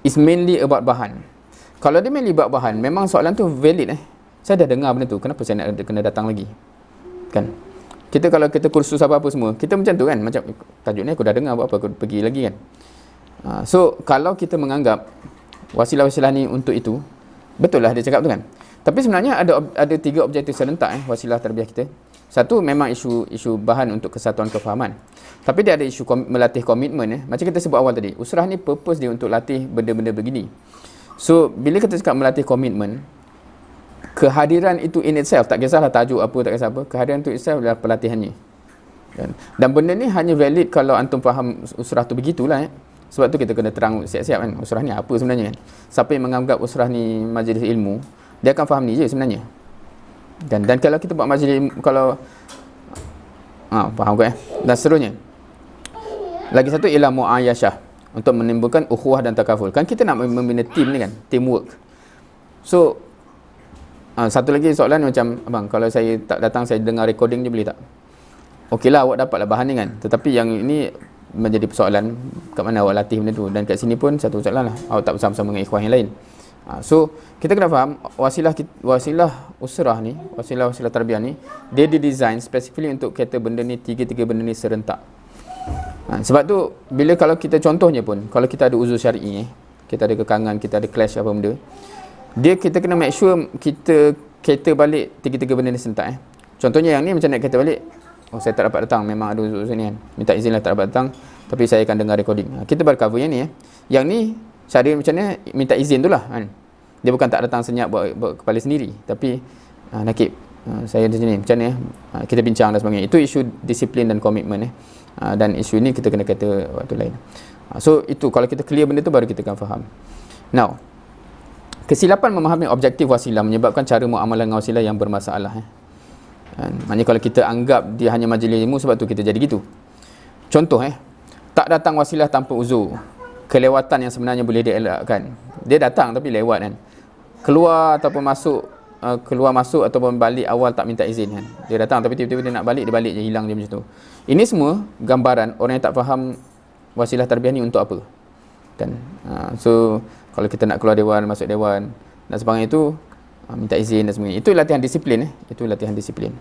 is mainly about bahan. Kalau dia mainly about bahan, memang soalan tu valid Saya dah dengar benda tu, kenapa saya nak kena datang lagi? Kan? Kita kalau kita kursus apa-apa semua, kita macam tu kan, macam tajuk ni aku dah dengar, buat apa aku pergi lagi kan? So, kalau kita menganggap wasilah-wasilah ni untuk itu, betul lah dia cakap tu kan. Tapi sebenarnya ada 3 objektif serentak wasilah tarbiyah kita. Satu, memang isu bahan untuk kesatuan kefahaman. Tapi dia ada isu melatih komitmen. Macam kita sebut awal tadi, usrah ni purpose dia untuk latih benda-benda begini. So, bila kita cakap melatih komitmen, kehadiran itu in itself, tak kisahlah tajuk apa, tak kisah apa, kehadiran itu itself adalah pelatihannya. Dan benda ni hanya valid kalau antum faham usrah tu begitulah. Sebab tu kita kena terang siap-siap kan, usrah ni apa sebenarnya kan. Siapa yang menganggap usrah ni majlis ilmu, dia akan faham ni je sebenarnya. Dan kalau kita buat majlis ilmu, kalau faham ke dan seterusnya. Lagi satu ialah mu'ayyashah, untuk menimbulkan ukhuwah dan takaful. Kan kita nak membina team ni kan, teamwork. So satu lagi soalan macam, abang, kalau saya tak datang, saya dengar recording je boleh tak? Okeylah, awak dapatlah bahan ni kan. Tetapi yang ini menjadi persoalan, kat mana awak latih benda tu. Dan kat sini pun satu soalan lah, awak tak bersama-sama dengan ikhwan yang lain. So kita kena faham wasilah usrah ni, wasilah tarbiyah ni, dia didesign specifically untuk kata benda ni, tiga benda ni serentak. Sebab tu bila kalau kita contohnya pun, kalau kita ada uzur syar'i, kita ada kekangan, kita ada clash apa benda, kita kena make sure kita cater balik tiga benda ni serentak. Contohnya yang ni macam nak cater balik, saya tak dapat datang, memang ada uzur ni kan, minta izin lah, tak dapat datang, tapi saya akan dengar recording. Kita baru cover yang ni. Yang ni cara macam ni, minta izin tu lah kan. Dia bukan tak datang senyap buat kepala sendiri, tapi Nakib, saya di sini macam ni, kita bincang dan sebagainya. Itu isu disiplin dan komitmen. Dan isu ni kita kena kata waktu lain. So itu, kalau kita clear benda tu baru kita akan faham. Now, kesilapan memahami objektif wasilah menyebabkan cara muamalah dengan wasilah yang bermasalah. Maknanya kalau kita anggap dia hanya majlis ilmu, sebab tu kita jadi gitu. Contoh, tak datang wasilah tanpa uzur, kelewatan yang sebenarnya boleh dielakkan. Dia datang tapi lewat kan, keluar ataupun masuk, keluar masuk ataupun balik awal tak minta izin kan. Dia datang tapi tiba-tiba dia nak balik, dia balik je, hilang dia macam tu. Ini semua gambaran orang yang tak faham wasilah tarbiyah ni untuk apa kan. So kalau kita nak keluar dewan, masuk dewan dan sebagainya itu, minta izin dan sebagainya, itu latihan disiplin. Itu latihan disiplin.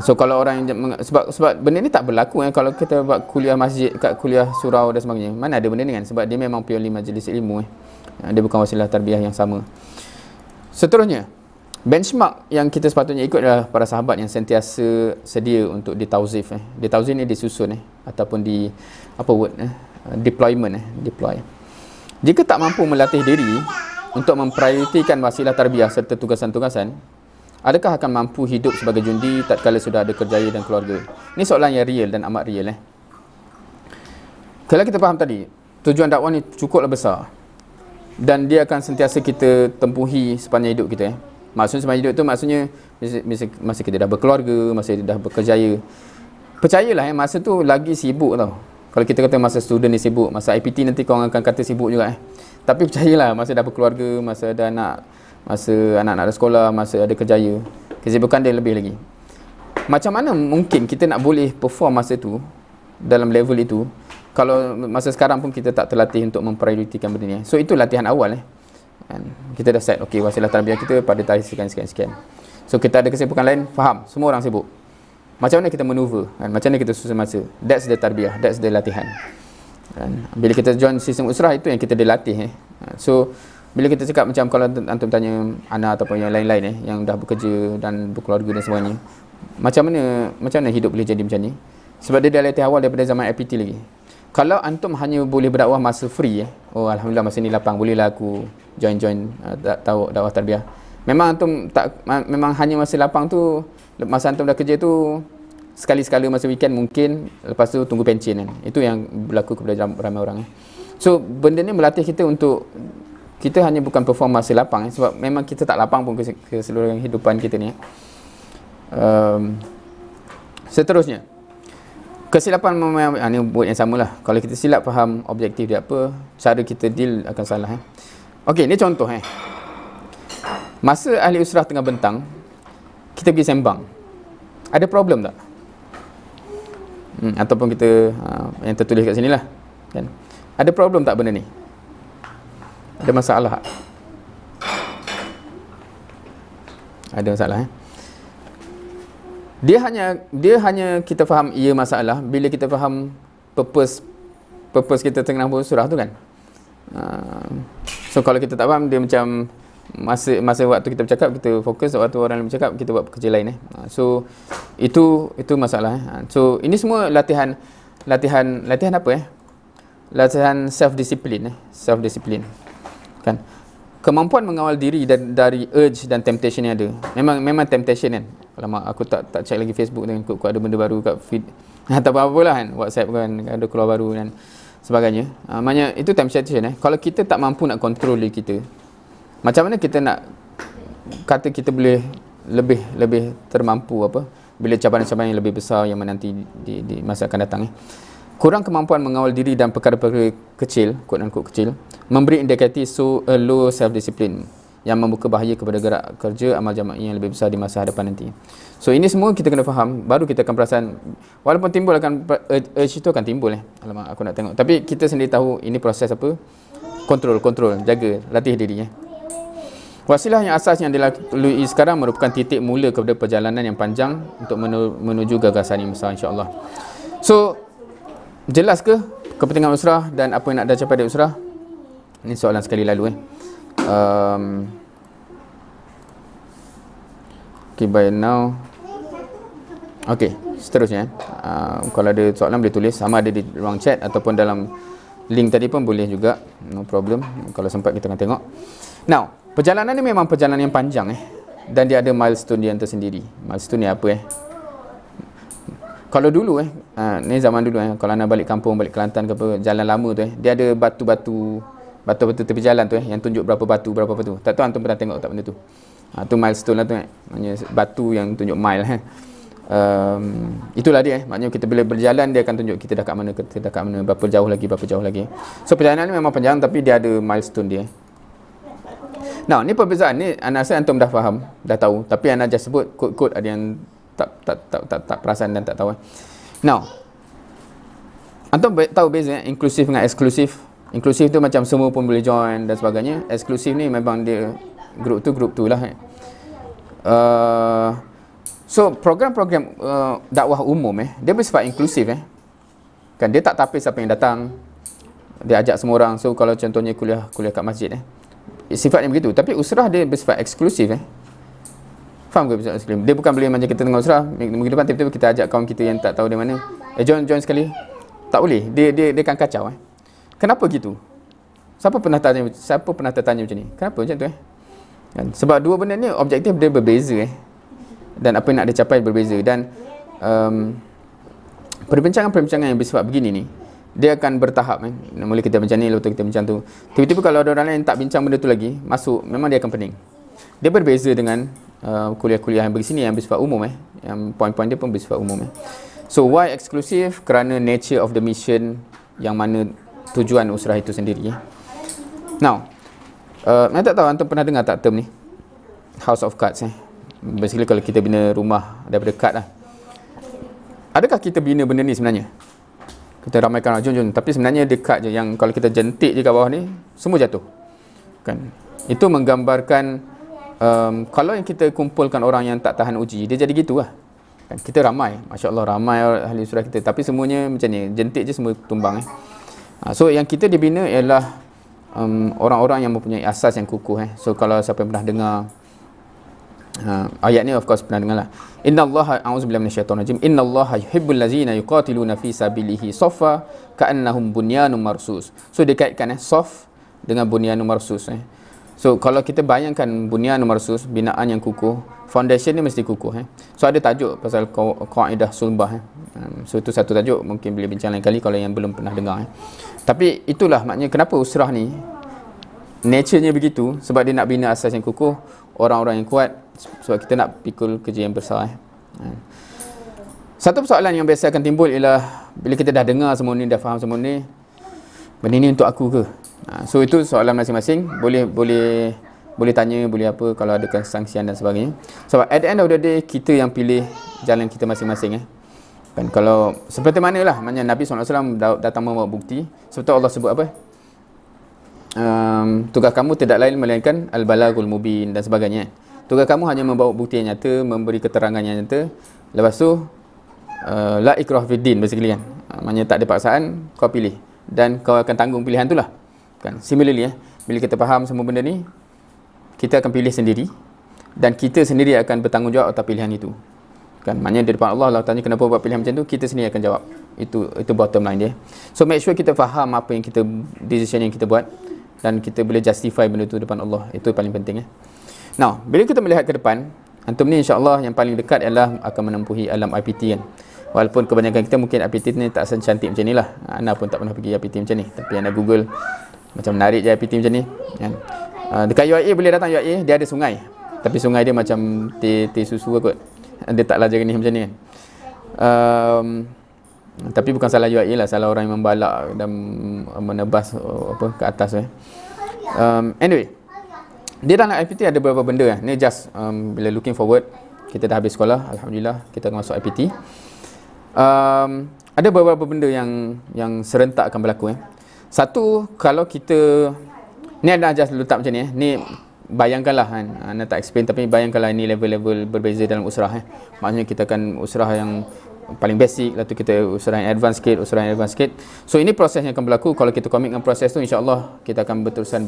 So kalau orang yang sebab benda ni tak berlaku kalau kita buat kuliah masjid, kat kuliah surau dan sebagainya, mana ada benda ni kan, sebab dia memang purely majlis ilmu. Dia bukan wasilah tarbiyah yang sama. Seterusnya, benchmark yang kita sepatutnya ikut adalah para sahabat yang sentiasa sedia untuk ditauzif. Ditauzif ni disusun ataupun deploy. Jika tak mampu melatih diri untuk memprioritikan wasilah tarbiyah serta tugasan-tugasan, adakah akan mampu hidup sebagai jundi tatkala sudah ada kerjaya dan keluarga? Ini soalan yang real dan amat real. Kalau kita faham tadi, tujuan dakwah ni cukuplah besar dan dia akan sentiasa kita tempuhi sepanjang hidup kita. Maksudnya sepanjang hidup tu maksudnya masa kita dah berkeluarga, masa dah berkerjaya. Percayalah masa tu lagi sibuk tau. Kalau kita kata masa student ni sibuk, masa IPT nanti kau akan kata sibuk juga. Tapi percayalah, masa dah berkeluarga, masa ada anak, masa anak-anak ada sekolah, masa ada kerjaya, kesibukan dia lebih lagi. Macam mana mungkin kita nak boleh perform masa tu, dalam level itu, kalau masa sekarang pun kita tak terlatih untuk memprioritikan benda ni. So itu latihan awal. Kita dah set, okay, wasilah tarbiyah kita pada tarikh sekian. So kita ada kesibukan lain, faham, semua orang sibuk. Macam mana kita maneuver, macam mana kita susun masa. That's the tarbiyah, that's the latihan. Bila kita join sistem usrah, itu yang kita dilatih. So bila kita cakap macam kalau antum tanya Ana ataupun yang lain-lain yang dah bekerja dan berkeluarga dan sebagainya, macam mana hidup boleh jadi macam ni? Sebab dia dah latih awal daripada zaman IPT lagi. Kalau antum hanya boleh berdakwah masa free, oh alhamdulillah masa ni lapang, bolehlah aku join tahu dakwah tarbiyah. Memang antum tak, memang hanya masa lapang tu, masa antum dah kerja tu, sekali-sekala masa weekend mungkin, lepas tu tunggu pencen kan. Itu yang berlaku kepada ramai orang. So benda ni melatih kita untuk kita hanya bukan perform masa lapang, sebab memang kita tak lapang pun ke seluruh kehidupan kita ni. Seterusnya, kesilapan ini buat yang samalah. Kalau kita silap faham objektif dia apa, cara kita deal akan salah. Okey, ni contoh. Masa ahli usrah tengah bentang, kita pergi sembang, ada problem tak? Ataupun kita yang tertulis kat sini lah kan? Ada problem tak benda ni? Ada masalah tak? Ada masalah. Dia hanya kita faham ia masalah bila kita faham purpose kita tengah bersurah tu kan. So kalau kita tak faham, dia macam masa waktu kita bercakap kita fokus, waktu orang lain bercakap kita buat kerja lain so itu masalah so ini semua latihan apa latihan self discipline kan, kemampuan mengawal diri dari urge dan temptation yang ada. Memang temptation kan. Alamak, aku tak check lagi Facebook dengan kok ada benda baru kat feed atau apa-apalah kan, WhatsApp kan ada keluar baru dan sebagainya. Maknanya itu temptation Kalau kita tak mampu nak kontrol diri kita, macam mana kita nak kata kita boleh lebih termampu bila cabaran-cabaran yang lebih besar yang menanti di masa akan datang Kurang kemampuan mengawal diri dan perkara-perkara kecil, quote-unquote kecil, memberi indikasi a low self-discipline yang membuka bahaya kepada gerak kerja amal jama'i yang lebih besar di masa hadapan nanti. So ini semua kita kena faham, baru kita akan perasan, walaupun timbul akan urge itu akan timbul alamak aku nak tengok, tapi kita sendiri tahu ini proses apa, kontrol, jaga, latih diri Wasilah yang asas yang dilalui sekarang merupakan titik mula kepada perjalanan yang panjang untuk menuju gagasan yang besar, insya-Allah. So jelas ke kepentingan usrah dan apa yang nak dah capai dari usrah? Ini soalan sekali lalu Okay, by now. Okay, seterusnya kalau ada soalan boleh tulis, sama ada di ruang chat ataupun dalam link tadi pun boleh juga, no problem. Kalau sempat kita akan tengok. Now, perjalanan ni memang perjalanan yang panjang dan dia ada milestone dia tersendiri. Milestone ni apa Kalau dulu ni zaman dulu kalau anda balik kampung, balik Kelantan ke apa, jalan lama tu dia ada batu-batu tepi jalan tu yang tunjuk berapa batu. Tak tahu antum pernah tengok tak benda tu. Tu milestone lah tu maknanya batu yang tunjuk mile itulah dia maknanya kita bila berjalan dia akan tunjuk kita dah kat mana, berapa jauh lagi. So perjalanan ni memang panjang tapi dia ada milestone dia. Now, ni perbezaan ni anak saya antum dah faham, dah tahu, tapi anak just sebut kod-kod ada yang tak perasan dan tak tahu. Now, antum tahu beza inklusif dengan eksklusif. Inklusif tu macam semua pun boleh join dan sebagainya. Eksklusif ni memang dia grup tu lah. So program-program dakwah umum dia bersifat inklusif kan, dia tak tapis siapa yang datang, dia ajak semua orang. So kalau contohnya kuliah kat masjid sifatnya begitu. Tapi usrah dia bersifat eksklusif faham ke bersifat eksklusif? Dia bukan boleh macam kita tengok usrah minggu depan tiba-tiba kita ajak kawan kita yang tak tahu di mana, join sekali, tak boleh. Dia akan kacau Kenapa gitu? Siapa pernah tertanya macam ni? Kenapa macam tu kan? Sebab dua benda ni objektif dia berbeza dan apa yang nak dicapai berbeza. Dan perbincangan yang bersifat begini ni dia akan bertahap mula kita bincang ni, lepas tu kita bincang tu, tiba-tiba kalau ada orang lain tak bincang benda tu lagi masuk, memang dia akan pening. Dia berbeza dengan kuliah-kuliah yang begini yang bersifat umum yang poin-poin dia pun bersifat umum So why eksklusif? Kerana nature of the mission, yang mana tujuan usrah itu sendiri Now saya tak tahu antum pernah dengar tak term ni House of Cards basically kalau kita bina rumah daripada kad adakah kita bina benda ni sebenarnya? Kita ramaikan orang jom, tapi sebenarnya dekat je yang kalau kita jentik je kat bawah ni semua jatuh kan. Itu menggambarkan kalau yang kita kumpulkan orang yang tak tahan uji, dia jadi gitu kan. Kita ramai, masya-Allah ramai ahli surah kita, tapi semuanya macam ni, jentik je semua tumbang So yang kita dibina ialah orang-orang yang mempunyai asas yang kukuh So kalau siapa yang pernah dengar ayat ni of course pernah dengar lah. Innallaha a'udzubillahi minasyaitonir rajim. Innallaha yuhibbul ladzina yuqatiluna fi sabilihi saffa ka'annahum bunyanun marsus. So dia kaitkan saf dengan bunyanun marsus So kalau kita bayangkan bunyanun marsus, binaan yang kukuh, foundation ni mesti kukuh So ada tajuk pasal qaidah sulbah So itu satu tajuk, mungkin boleh bincang lain kali kalau yang belum pernah dengar Tapi itulah maknanya kenapa usrah ni nature-nya begitu, sebab dia nak bina asas yang kukuh, orang-orang yang kuat, sebab kita nak pikul kerja yang besar Satu persoalan yang biasa akan timbul ialah bila kita dah dengar semua ni, dah faham semua ni, benda ni untuk aku ke? So itu soalan masing-masing, boleh tanya, boleh apa kalau ada kesangsian dan sebagainya. Sebab at the end of the day kita yang pilih jalan kita masing-masing kan, kalau seperti manalah maknanya Nabi SAW datang membawa bukti, seperti Allah sebut apa? Tugas kamu tidak lain melainkan al-balagul mubin dan sebagainya. Tugas kamu hanya membawa bukti yang nyata, memberi keterangan yang nyata. Lepas tu la ikrah fiddin basically kan. Maknanya tak ada paksaan, kau pilih dan kau akan tanggung pilihan tu lah kan. Similarly bila kita faham semua benda ni, kita akan pilih sendiri dan kita sendiri akan bertanggungjawab atas pilihan itu. Kan, maknanya di depan Allah, Allah tanya kenapa buat pilihan macam tu, kita sendiri akan jawab. Itu bottom line dia. So make sure kita faham apa yang kita, decision yang kita buat, dan kita boleh justify benda tu depan Allah. Itu paling penting. Now, bila kita melihat ke depan, antum ni insya-Allah yang paling dekat adalah akan menempuhi alam IPT kan. Walaupun kebanyakan kita mungkin IPT ni tak secantik macam ni lah. Ana pun tak pernah pergi IPT macam ni, tapi anda Google macam menarik je IPT macam ni kan. Dekat UIA boleh datang UIA, dia ada sungai. Tapi sungai dia macam teh susu kot. Dia taklah jernih macam ni kan. Tapi bukan salah UIA lah, salah orang yang membalak dan menebas ke atas. Anyway, dia dalam IPT ada beberapa benda. Ni just bila looking forward, kita dah habis sekolah, alhamdulillah kita akan masuk IPT. Ada beberapa benda yang serentak akan berlaku. Satu, kalau kita ni ada just letak macam ni. Ni bayangkanlah kan, anda tak explain, tapi bayangkanlah ini level-level berbeza dalam usrah. Maksudnya kita akan usrah yang paling basic, lepas tu kita usrah yang advance sikit, So ini proses yang akan berlaku. Kalau kita komit dengan proses tu, insya-Allah kita akan berterusan.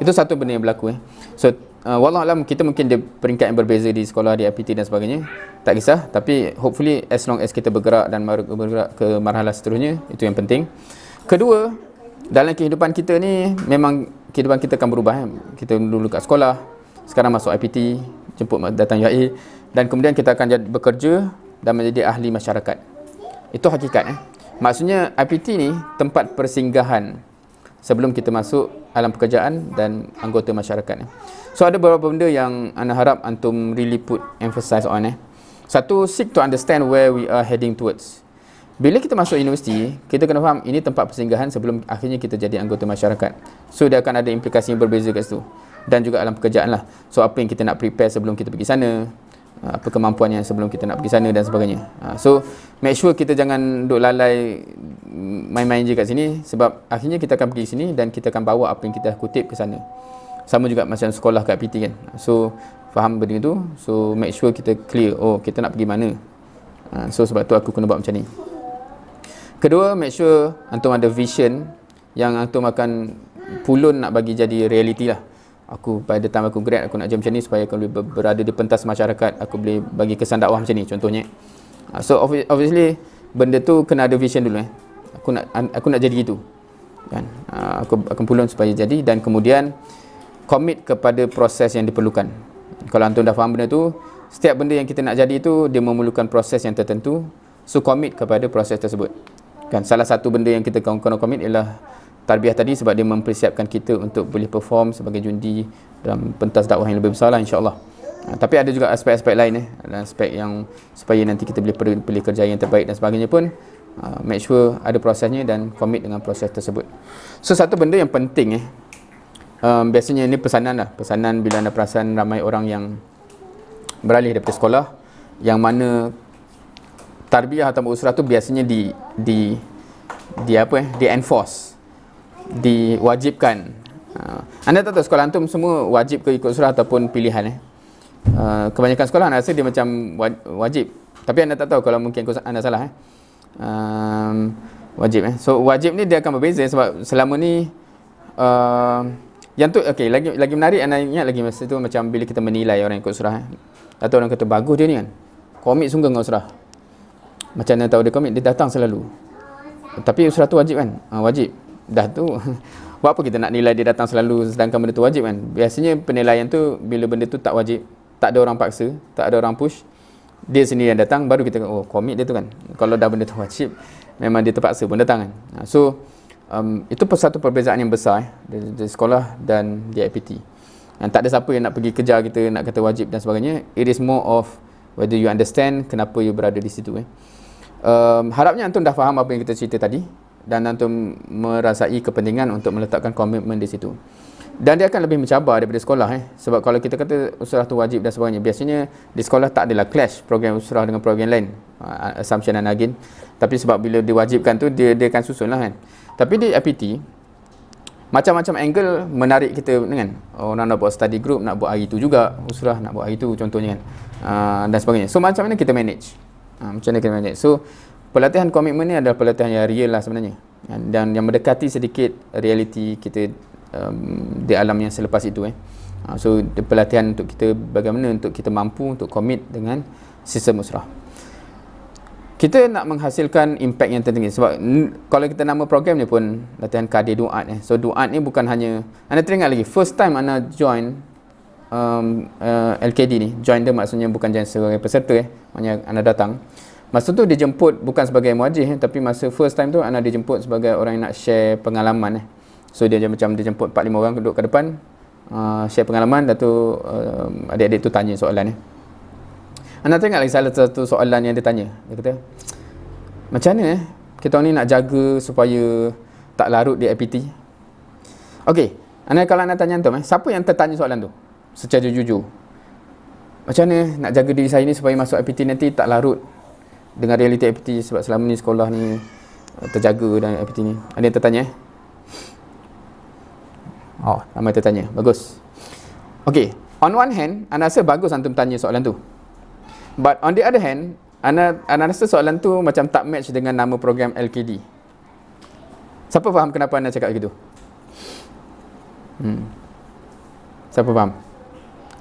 Itu satu benda yang berlaku. So wallahualam, kita mungkin di peringkat yang berbeza di sekolah, di IPT dan sebagainya, tak kisah, tapi hopefully as long as kita bergerak dan bergerak ke marhalah seterusnya, itu yang penting. Kedua, dalam kehidupan kita ni memang kehidupan kita akan berubah. Kita dulu kat sekolah, sekarang masuk IPT, jemput datang UIA, dan kemudian kita akan bekerja dan menjadi ahli masyarakat. Itu hakikat. Maksudnya IPT ni tempat persinggahan sebelum kita masuk alam pekerjaan dan anggota masyarakat. So ada beberapa benda yang anda harap antum really put emphasize on. Satu, seek to understand where we are heading towards. Bila kita masuk universiti, kita kena faham ini tempat persinggahan sebelum akhirnya kita jadi anggota masyarakat. So dia akan ada implikasi yang berbeza kat situ. Dan juga alam pekerjaan lah. So apa yang kita nak prepare sebelum kita pergi sana, apa kemampuannya sebelum kita nak pergi sana dan sebagainya. So make sure kita jangan duk lalai main-main je kat sini, sebab akhirnya kita akan pergi sini dan kita akan bawa apa yang kita kutip ke sana. Sama juga macam sekolah kat PT kan. So faham benda tu. So make sure kita clear, oh kita nak pergi mana. So sebab tu aku kena buat macam ni. Kedua, make sure antum ada vision yang antum akan pulun nak bagi jadi reality lah. Aku pada time aku grad, aku nak jadi macam ni supaya aku boleh berada di pentas masyarakat, aku boleh bagi kesan dakwah macam ni contohnya. So obviously benda tu kena ada vision dulu. Aku nak jadi gitu kan. Aku akan pulun supaya jadi, dan kemudian commit kepada proses yang diperlukan. Kalau antum dah faham benda tu, setiap benda yang kita nak jadi tu dia memerlukan proses yang tertentu. So commit kepada proses tersebut. Kan, salah satu benda yang kita kena komit ialah tarbiyah tadi, sebab dia mempersiapkan kita untuk boleh perform sebagai jundi dalam pentas dakwah yang lebih besar lah, insya-Allah. Tapi ada juga aspek-aspek lain aspek yang supaya nanti kita boleh pilih kerja yang terbaik dan sebagainya pun, make sure ada prosesnya dan komit dengan proses tersebut. So satu benda yang penting biasanya ini pesanan bila anda perasan ramai orang yang beralih daripada sekolah, yang mana tarbiyah atau usrah tu biasanya di enforce, diwajibkan. Anda tahu sekolah antum semua wajib ke ikut usrah ataupun pilihan. Kebanyakan sekolah anda rasa dia macam wajib, tapi anda tak tahu, kalau mungkin anda salah. Wajib. So wajib ni dia akan berbeza, sebab selama ni yang tu okey, lagi menarik, anda ingat lagi masa tu macam bila kita menilai orang ikut usrah, atau orang kata bagus dia ni kan, komit sungguh dengan usrah. Macam mana tahu dia komit? Dia datang selalu. Tapi usrah tu wajib kan? Wajib. Dah tu buat apa kita nak nilai dia datang selalu sedangkan benda tu wajib kan? Biasanya penilaian tu bila benda tu tak wajib, tak ada orang paksa, tak ada orang push, dia sendiri yang datang, baru kita oh komit dia tu kan. Kalau dah benda tu wajib, memang dia terpaksa pun datang kan. So itu satu perbezaan yang besar di sekolah dan di IPT. Tak ada siapa yang nak pergi kejar kita nak kata wajib dan sebagainya. It is more of whether you understand kenapa you berada di situ. Harapnya antum dah faham apa yang kita cerita tadi, dan antum merasai kepentingan untuk meletakkan komitmen di situ. Dan dia akan lebih mencabar daripada sekolah. Sebab kalau kita kata usrah tu wajib dan sebagainya, biasanya di sekolah tak adalah clash program usrah dengan program lain, assumption dan again. Tapi sebab bila diwajibkan tu dia akan susun lah kan. Tapi di IPT macam-macam angle menarik kita kan. Orang nak buat study group, nak buat hari tu juga usrah, nak buat hari tu contohnya kan, dan sebagainya. So macam mana kita manage? Macam mana kita manage? So pelatihan komitmen ni adalah pelatihan yang real lah sebenarnya, dan yang mendekati sedikit realiti kita di alam yang selepas itu. So pelatihan untuk kita bagaimana untuk kita mampu untuk komit dengan sistem usrah. Kita nak menghasilkan impact yang tertinggi sebab kalau kita nama program ni pun latihan kadir duat So duat ni bukan hanya anda teringat lagi first time anda join LKD ni, join dia maksudnya bukan join sebagai peserta maknanya anda datang. Masa tu dijemput bukan sebagai muajih tapi masa first time tu anda dijemput sebagai orang yang nak share pengalaman So dia macam dijemput 4-5 orang duduk ke depan, share pengalaman, dan tu adik-adik tu tanya soalan Anda tengok lagi salah satu soalan yang dia tanya. Dia kata, macam mana kita ni nak jaga supaya tak larut di IPT? Okey, kalau anda tanya antum, siapa yang tertanya soalan tu secara jujur? Macam mana nak jaga diri saya ni supaya masuk IPT nanti tak larut dengan realiti IPT, sebab selama ni sekolah ni terjaga dan IPT ni. Ada yang tertanya? Oh, ramai tertanya. Bagus. Okey, on one hand, anda rasa bagus antum tanya soalan tu. But on the other hand, anda rasa soalan tu macam tak match dengan nama program LKD. Siapa faham kenapa anda cakap begitu? Siapa faham?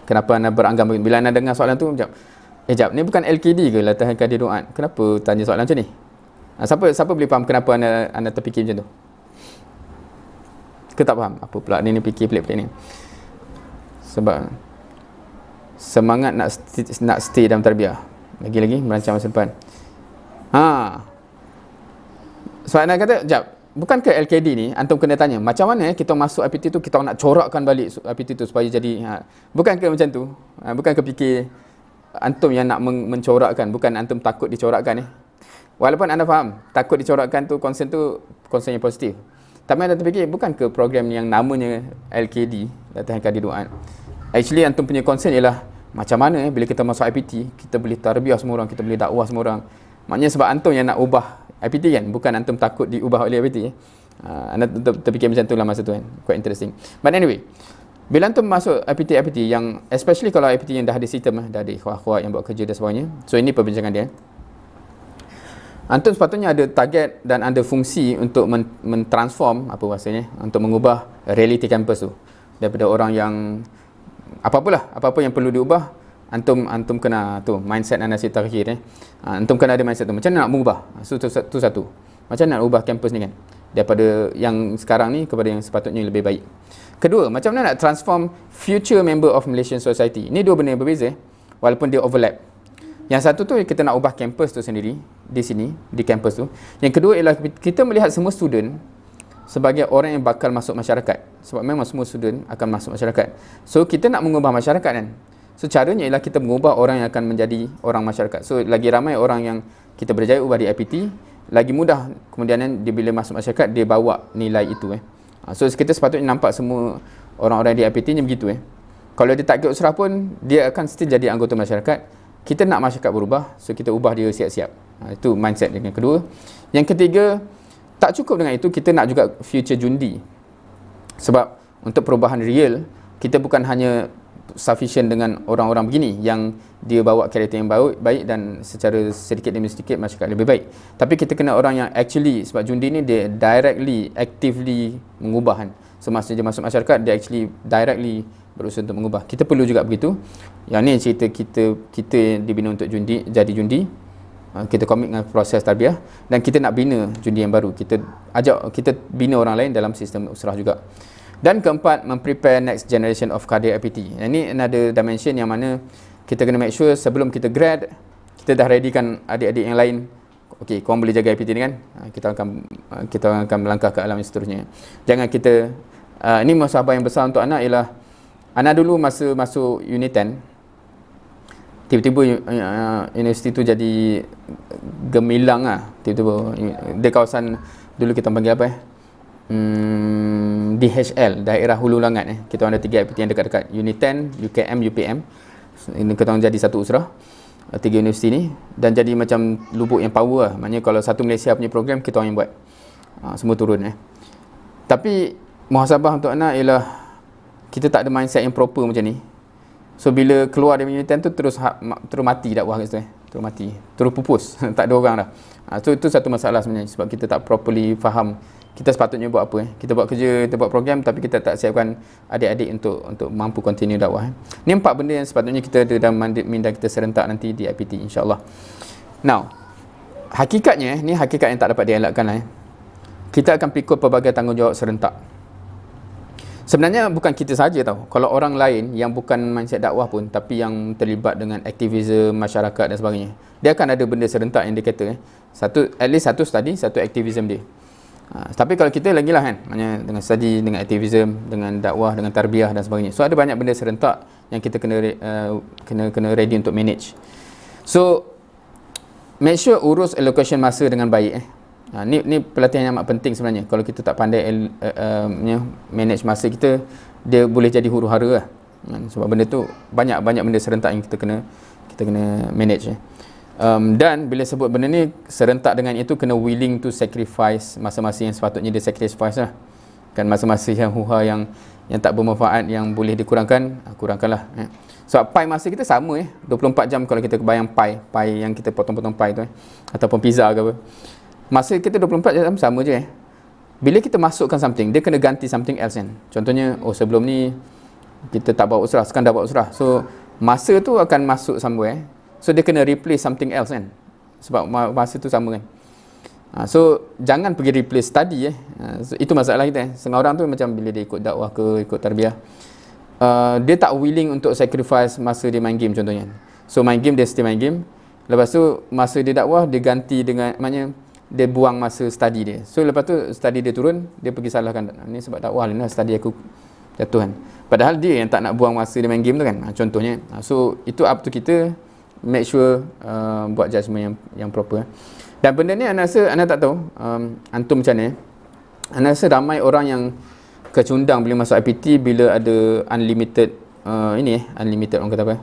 Kenapa anda beranggap begitu? Bila anda dengar soalan tu macam, jap, ni bukan LKD ke latihan kadir doa? Kenapa tanya soalan macam ni? Siapa boleh faham kenapa anda terfikir macam tu? Ke tak faham? Apa pula ni fikir pelik-pelik ni? Sebab semangat nak stay dalam tarbiyah. Lagi-lagi merancang masa depan. Sebab anda kata, bukan ke LKD ni antum kena tanya macam mana kita masuk IPT tu, kita nak corakkan balik IPT tu supaya jadi bukan ke macam tu. Bukan ke fikir antum yang nak mencorakkan, bukan antum takut dicorakkan Walaupun anda faham takut dicorakkan tu concern yang positif. Tapi anda terfikir bukan ke program yang namanya LKD, latihan kadir doa. Actually antum punya concern ialah macam mana bila kita masuk IPT kita boleh tarbiyah semua orang, kita boleh dakwah semua orang. Maknanya sebab antum yang nak ubah IPT kan, bukan antum takut diubah oleh IPT. Anda terfikir macam tu lah masa tu kan. Quite interesting. But anyway, bila antum masuk IPT yang especially kalau IPT yang dah ada sistem, dah ada ikhwah-ikhwah yang buat kerja dan sebagainya. So ini perbincangan dia. Antum sepatutnya ada target dan ada fungsi untuk mentransform, apa bahasanya, untuk mengubah realiti kampus tu. Daripada orang yang apa yang perlu diubah, antum kena tu mindset analisis terakhir antum kena ada mindset tu. Macam mana nak mengubah? Tu satu. Macam mana nak ubah kampus ni kan? Daripada yang sekarang ni kepada yang sepatutnya lebih baik. Kedua, macam mana nak transform future member of Malaysian society? Ini dua benda yang berbeza walaupun dia overlap. Yang satu tu kita nak ubah kampus tu sendiri di sini, di kampus tu. Yang kedua ialah kita melihat semua student sebagai orang yang bakal masuk masyarakat. Sebab memang semua student akan masuk masyarakat. So kita nak mengubah masyarakat kan. So caranya ialah kita mengubah orang yang akan menjadi orang masyarakat. So lagi ramai orang yang kita berjaya ubah di IPT, lagi mudah kemudian dia bila masuk masyarakat dia bawa nilai itu So kita sepatutnya nampak semua orang-orang di IPT ni begitu Kalau dia tak ikut usrah pun dia akan still jadi anggota masyarakat. Kita nak masyarakat berubah, so kita ubah dia siap-siap. Itu mindset yang kedua. Yang ketiga, tak cukup dengan itu, kita nak juga future jundi. Sebab untuk perubahan real, kita bukan hanya sufficient dengan orang-orang begini yang dia bawa karakter yang baik dan secara sedikit demi sedikit masyarakat lebih baik. Tapi kita kena orang yang actually, sebab jundi ni dia directly, actively mengubah Semasa dia masuk masyarakat, dia actually directly berusaha untuk mengubah. Kita perlu juga begitu. Yang ni cerita kita dibina untuk jadi jundi. Kita komit dengan proses tarbiyah dan kita nak bina jundi yang baru. Kita bina orang lain dalam sistem usrah juga. Dan keempat, memprepare next generation of kadir IPT. Ini another dimension yang mana kita kena make sure sebelum kita grad, kita dah readykan adik-adik yang lain. Okey, korang boleh jaga IPT ni kan? Kita akan melangkah ke alam yang seterusnya. Jangan kita ini musabah yang besar untuk anak ialah anak dulu masa masuk unit 10 tiba-tiba universiti tu jadi gemilang tiba-tiba di kawasan dulu kita panggil apa DHL, daerah Hulu Langat kita ada 3 IPT yang dekat-dekat, unit 10, UKM, UPM. Ini kita jadi satu usrah 3 universiti ni dan jadi macam lubuk yang power maknanya kalau satu Malaysia punya program kita orang yang buat semua turun Tapi muhasabah untuk anak ialah kita tak ada mindset yang proper macam ni. So bila keluar dari unit 10 tu terus mati dakwah kat situ terus mati, terus pupus tak ada orang dah. So itu satu masalah sebenarnya sebab kita tak properly faham kita sepatutnya buat apa. Kita buat kerja, kita buat program, tapi kita tak siapkan adik-adik untuk mampu continue dakwah. Ni 4 benda yang sepatutnya kita ada dalam minda kita serentak nanti di IPT, insya-Allah. Now, hakikatnya, ni hakikat yang tak dapat dielakkan lah. Kita akan pikul pelbagai tanggungjawab serentak. Sebenarnya bukan kita saja tahu. Kalau orang lain yang bukan mindset dakwah pun, tapi yang terlibat dengan aktivisme masyarakat dan sebagainya, dia akan ada benda serentak yang dia kata. At least satu study, satu aktivisme dia. Tapi kalau kita lagi lah kan, maknanya dengan study, dengan aktivisme, dengan dakwah, dengan tarbiyah dan sebagainya. So ada banyak benda serentak yang kita kena ready untuk manage. So make sure urus allocation masa dengan baik. Ni pelatihan yang amat penting sebenarnya. Kalau kita tak pandai manage masa kita, dia boleh jadi huru-hara lah. Sebab benda tu banyak benda serentak yang kita kena manage. Dan bila sebut benda ni serentak, dengan itu kena willing to sacrifice masa-masa yang sepatutnya dia sacrifice lah. Kan masa-masa yang yang tak bermanfaat, yang boleh dikurangkan, kurangkanlah. Sebab pi masa kita sama 24 jam kalau kita bayang pi yang kita potong-potong pi tu ataupun pizza ke apa. Masa kita 24 jam sama je. Bila kita masukkan something, dia kena ganti something else kan. Contohnya, sebelum ni kita tak bawa usrah, sekarang dah bawa usrah. So masa tu akan masuk somewhere. So dia kena replace something else kan. Sebab masa tu sama kan. So jangan pergi replace study so, itu masalah kita. Setengah orang tu macam bila dia ikut dakwah ke ikut tarbiyah, dia tak willing untuk sacrifice masa dia main game contohnya. So main game, dia still main game. Lepas tu masa dia dakwah, dia ganti dengan, maknanya dia buang masa study dia. So lepas tu study dia turun, dia pergi salahkan, ni sebab dakwah lah, study aku jatuh kan. Padahal dia yang tak nak buang masa dia main game tu kan, contohnya. So itu up to kita, make sure buat judgement yang proper. Dan benda ni anda tak tahu antum macam mana. Anda rasa ramai orang yang kecundang bila masuk IPT bila ada unlimited unlimited orang kata apa,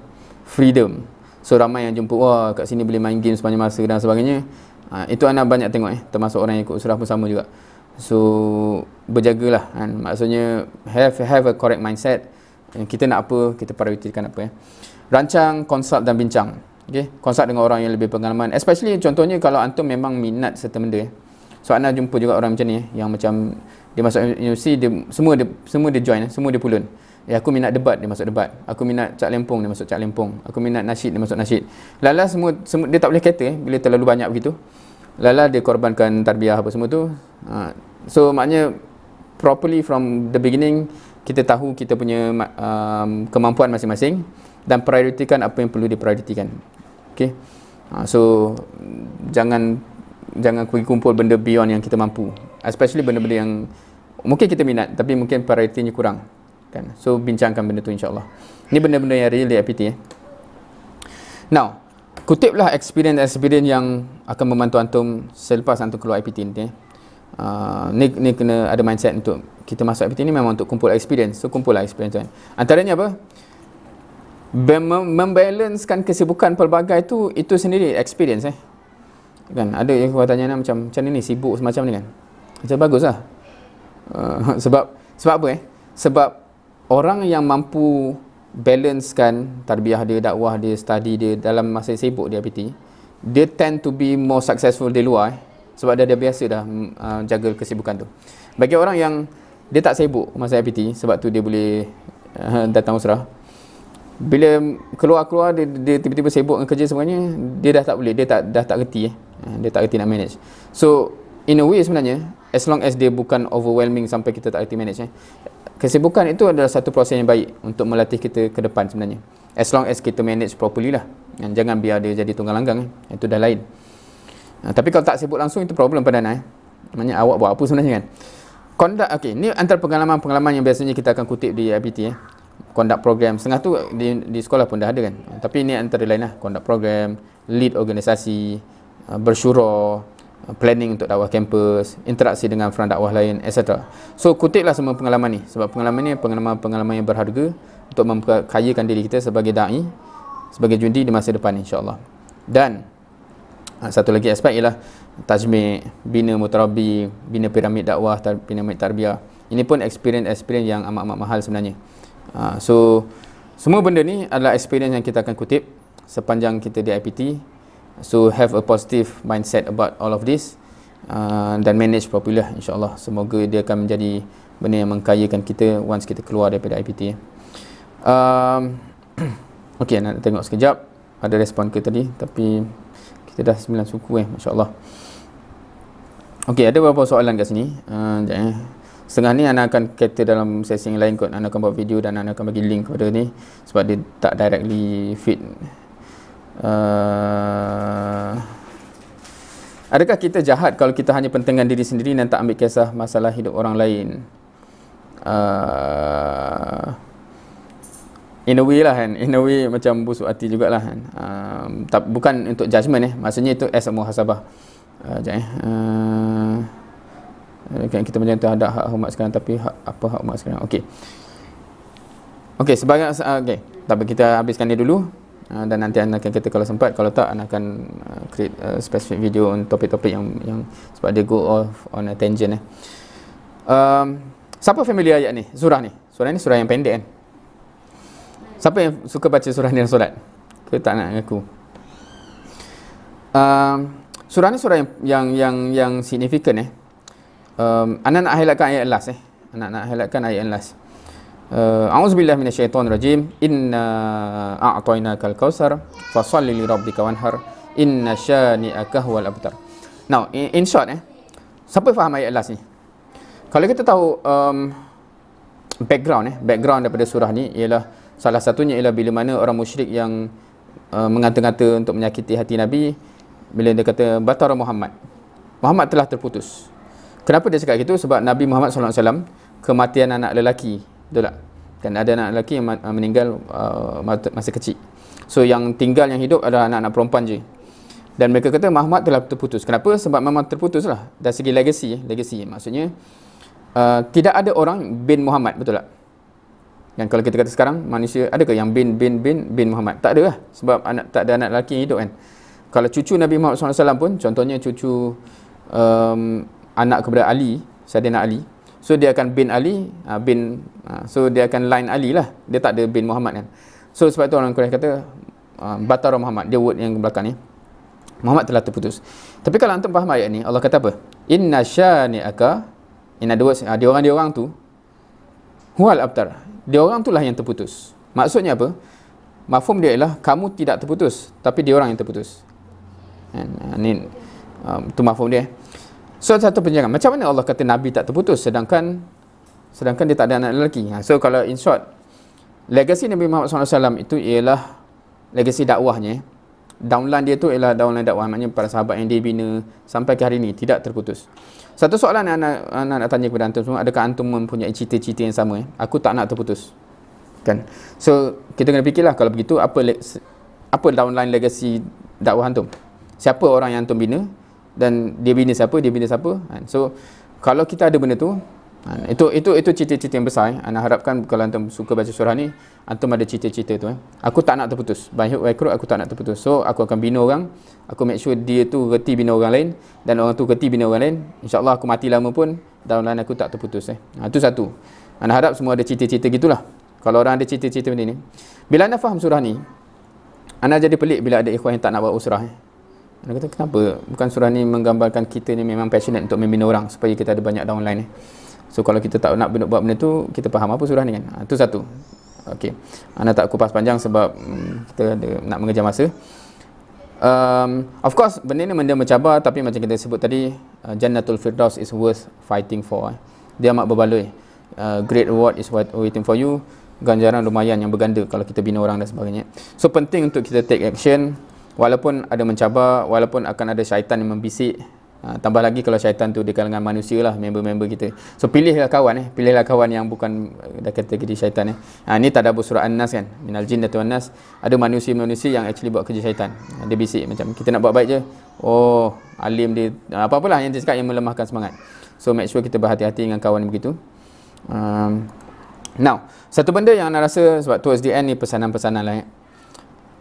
freedom. So ramai yang jumpa, wah kat sini boleh main game sepanjang masa dan sebagainya. Itu anda banyak tengok termasuk orang yang ikut usrah pun sama juga. So berjagalah kan. Maksudnya have a correct mindset. Kita nak apa, kita prioritikan apa. Rancang, consult dan bincang. Okay? Consult dengan orang yang lebih pengalaman. Especially contohnya kalau antum memang minat serta benda. So anda jumpa juga orang macam ni yang macam dia masuk universiti, semua dia join, semua dia pulun. Aku minat debat, dia masuk debat. Aku minat cak lempung, dia masuk cak lempung. Aku minat nasyid, dia masuk nasyid. Lala semua dia tak boleh kata bila terlalu banyak begitu. Lala dia korbankan tarbiyah apa semua tu. So maknanya properly from the beginning, kita tahu kita punya kemampuan masing-masing dan prioritikan apa yang perlu diprioritikan. Okay. So jangan pergi kumpul benda beyond yang kita mampu. Especially benda-benda yang mungkin kita minat tapi mungkin prioritinya kurang. Kan? So bincangkan benda tu insya-Allah. Ni benda-benda yang real di IPT. Now, kutiplah experience yang akan membantu antum selepas antum keluar IPT ni. Ni kena ada mindset untuk kita masuk IPT ni memang untuk kumpul experience. So kumpullah experience kan. Antaranya apa? Membalancekan kesibukan pelbagai itu sendiri experience kan. Ada yang katanya macam ni sibuk semacam ni kan. Macam baguslah. Sebab apa Sebab orang yang mampu balancekan tarbiyah dia, dakwah dia, study dia dalam masa sibuk di IPT, dia tend to be more successful di luar sebab dia dah biasa dah jaga kesibukan tu. Bagi orang yang dia tak sibuk masa IPT, sebab tu dia boleh datang usrah. Bila keluar dia tiba-tiba sibuk dengan kerja sebenarnya, dia dah tak boleh, dia dah tak reti dia tak reti nak manage. So in a way sebenarnya, as long as dia bukan overwhelming sampai kita tak reti manage, kesibukan itu adalah satu proses yang baik untuk melatih kita ke depan sebenarnya. As long as kita manage properly lah. Jangan biar dia jadi tunggang langgang. Itu dah lain. Tapi kalau tak sibuk langsung, itu problem pada anda. Maknanya awak buat apa sebenarnya kan. Conduct, okay. Ni antara pengalaman-pengalaman yang biasanya kita akan kutip di IPT. Conduct program. Setengah tu di sekolah pun dah ada kan. Tapi ni antara lain lah. Conduct program, lead organisasi, bersyura, planning untuk dakwah kampus, interaksi dengan front dakwah lain, etc. So kutiplah semua pengalaman ni, sebab pengalaman ni pengalaman yang berharga untuk memperkayakan diri kita sebagai da'i, sebagai jundi di masa depan insya-Allah. Dan satu lagi aspek ialah tajmi', bina mutarabbi, bina piramid dakwah, piramid tarbiyah. Ini pun experience yang amat-amat mahal sebenarnya. So semua benda ni adalah experience yang kita akan kutip sepanjang kita di IPT. So have a positive mindset about all of this. dan manage properly lah, insyaAllah. Semoga dia akan menjadi benda yang mengkayakan kita once kita keluar daripada IPT. Okey, nak tengok sekejap ada respon ke tadi, tapi kita dah 9 suku masya-Allah. Okey, ada beberapa soalan kat sini. Sekejap setengah ni Ana akan kata dalam sesi yang lain kot. Ana akan buat video dan Ana akan bagi link kepada ni sebab dia tak directly fit. Adakah kita jahat kalau kita hanya pentingkan diri sendiri dan tak ambil kisah masalah hidup orang lain? In a way lah kan, in a way macam busuk hati jugalah kan. Bukan untuk judgement maksudnya itu as a muhasabah. Kita macam tu ada hak hormat sekarang, tapi apa hak hormat sekarang? Okey, sebagai tapi kita habiskan dia dulu. Dan nanti anda akan kata kalau sempat, kalau tak anda akan create specific video on topik-topik yang sebab dia go off on a tangent. Siapa familiar ayat ni? Surah ni surah yang pendek kan. Siapa yang suka baca surah ni dalam solat? Ke tak nak aku? Surah ni surah yang signifikan Ana nak highlightkan ayat last Ana nak highlightkan ayat last. A'udzubillahi minasyaitonir rajim. Inna a'tainakal kautsar fashalli li rabbika wanhar inna syani'aka huwal abtar. Now in short siapa faham ayat last ni? Kalau kita tahu background daripada surah ni ialah salah satunya ialah bila mana orang musyrik yang mengata-ngata untuk menyakiti hati Nabi, bila dia kata batara Muhammad telah terputus. Kenapa dia cakap gitu? Sebab Nabi Muhammad SAW kematian anak lelaki, betul tak? Dan ada anak lelaki yang meninggal masa kecil. So yang tinggal, yang hidup adalah anak-anak perempuan je. Dan mereka kata Muhammad telah terputus. Kenapa? Sebab memang terputus lah. Dari segi legacy maksudnya tidak ada orang bin Muhammad, betul tak? Dan kalau kita kata sekarang, manusia adakah yang bin Muhammad? Tak ada lah. Sebab tak ada anak lelaki yang hidup kan. Kalau cucu Nabi Muhammad SAW pun, contohnya cucu anak kepada Ali, Sayyidina Ali, so dia akan bin Ali, so dia akan line Ali lah, dia tak ada bin Muhammad kan. So sebab tu orang Quraisy kata batara Muhammad, dia word yang belakang ni, Muhammad telah terputus. Tapi kalau antum faham ayat ni, Allah kata apa? Inna syani'aka, dia orang tu huwal abtar, dia orang tu lah yang terputus. Maksudnya apa? Mafhum dia ialah kamu tidak terputus, tapi dia orang yang terputus. Ni tu mafhum dia. So satu penjelasan, macam mana Allah kata Nabi tak terputus sedangkan dia tak ada anak lelaki? So kalau in short, legasi Nabi Muhammad SAW itu ialah legasi dakwahnya. Downline dia tu ialah downline dakwah, maknanya para sahabat yang dia bina sampai ke hari ini tidak terputus. Satu soalan yang anak nak tanya kepada antum semua, adakah antum mempunyai cita-cita yang sama? Aku tak nak terputus, kan? So kita kena fikirlah, kalau begitu apa downline legasi dakwah antum? Siapa orang yang antum bina? Dan dia bina siapa? So kalau kita ada benda tu, itu cita-cita yang besar. Ana harapkan kalau antum suka baca surah ni, antum ada cita-cita tu. Aku tak nak terputus. Aku tak nak terputus. So aku akan bina orang, aku make sure dia tu reti bina orang lain, dan orang tu reti bina orang lain. InsyaAllah aku mati lama pun downline aku tak terputus. Itu satu. Ana harap semua ada cita-cita gitulah. Kalau orang ada cita-cita benda ni, bila anda faham surah ni, anda jadi pelik bila ada ikhwan yang tak nak buat usrah. Anda kata kenapa? Bukan surah ni menggambarkan kita ni memang passionate untuk membina orang supaya kita ada banyak downline. So kalau kita tak nak buat benda tu, kita faham apa surah ni kan? Itu satu. Okey. Anda tak kupas panjang sebab kita ada nak mengejar masa. Of course benda ni benda mencabar, tapi macam kita sebut tadi, Jannatul Firdaus is worth fighting for. Dia amat berbaloi. Great reward is waiting for you. Ganjaran lumayan yang berganda kalau kita bina orang dan sebagainya. So penting untuk kita take action. Walaupun ada mencabar, walaupun akan ada syaitan yang membisik, tambah lagi kalau syaitan tu di kalangan manusia lah, member-member kita. So pilihlah kawan yang bukan kategori syaitan. Ni tadabbur surah An-Nas kan, minal jinnati wan nas. Ada manusia-manusia yang actually buat kerja syaitan. Dia bisik macam kita nak buat baik je, oh alim dia, apa-apalah yang dia cakap yang melemahkan semangat. So make sure kita berhati-hati dengan kawan begitu. Now, satu benda yang anda rasa, sebab towards the end ni pesanan-pesanan lah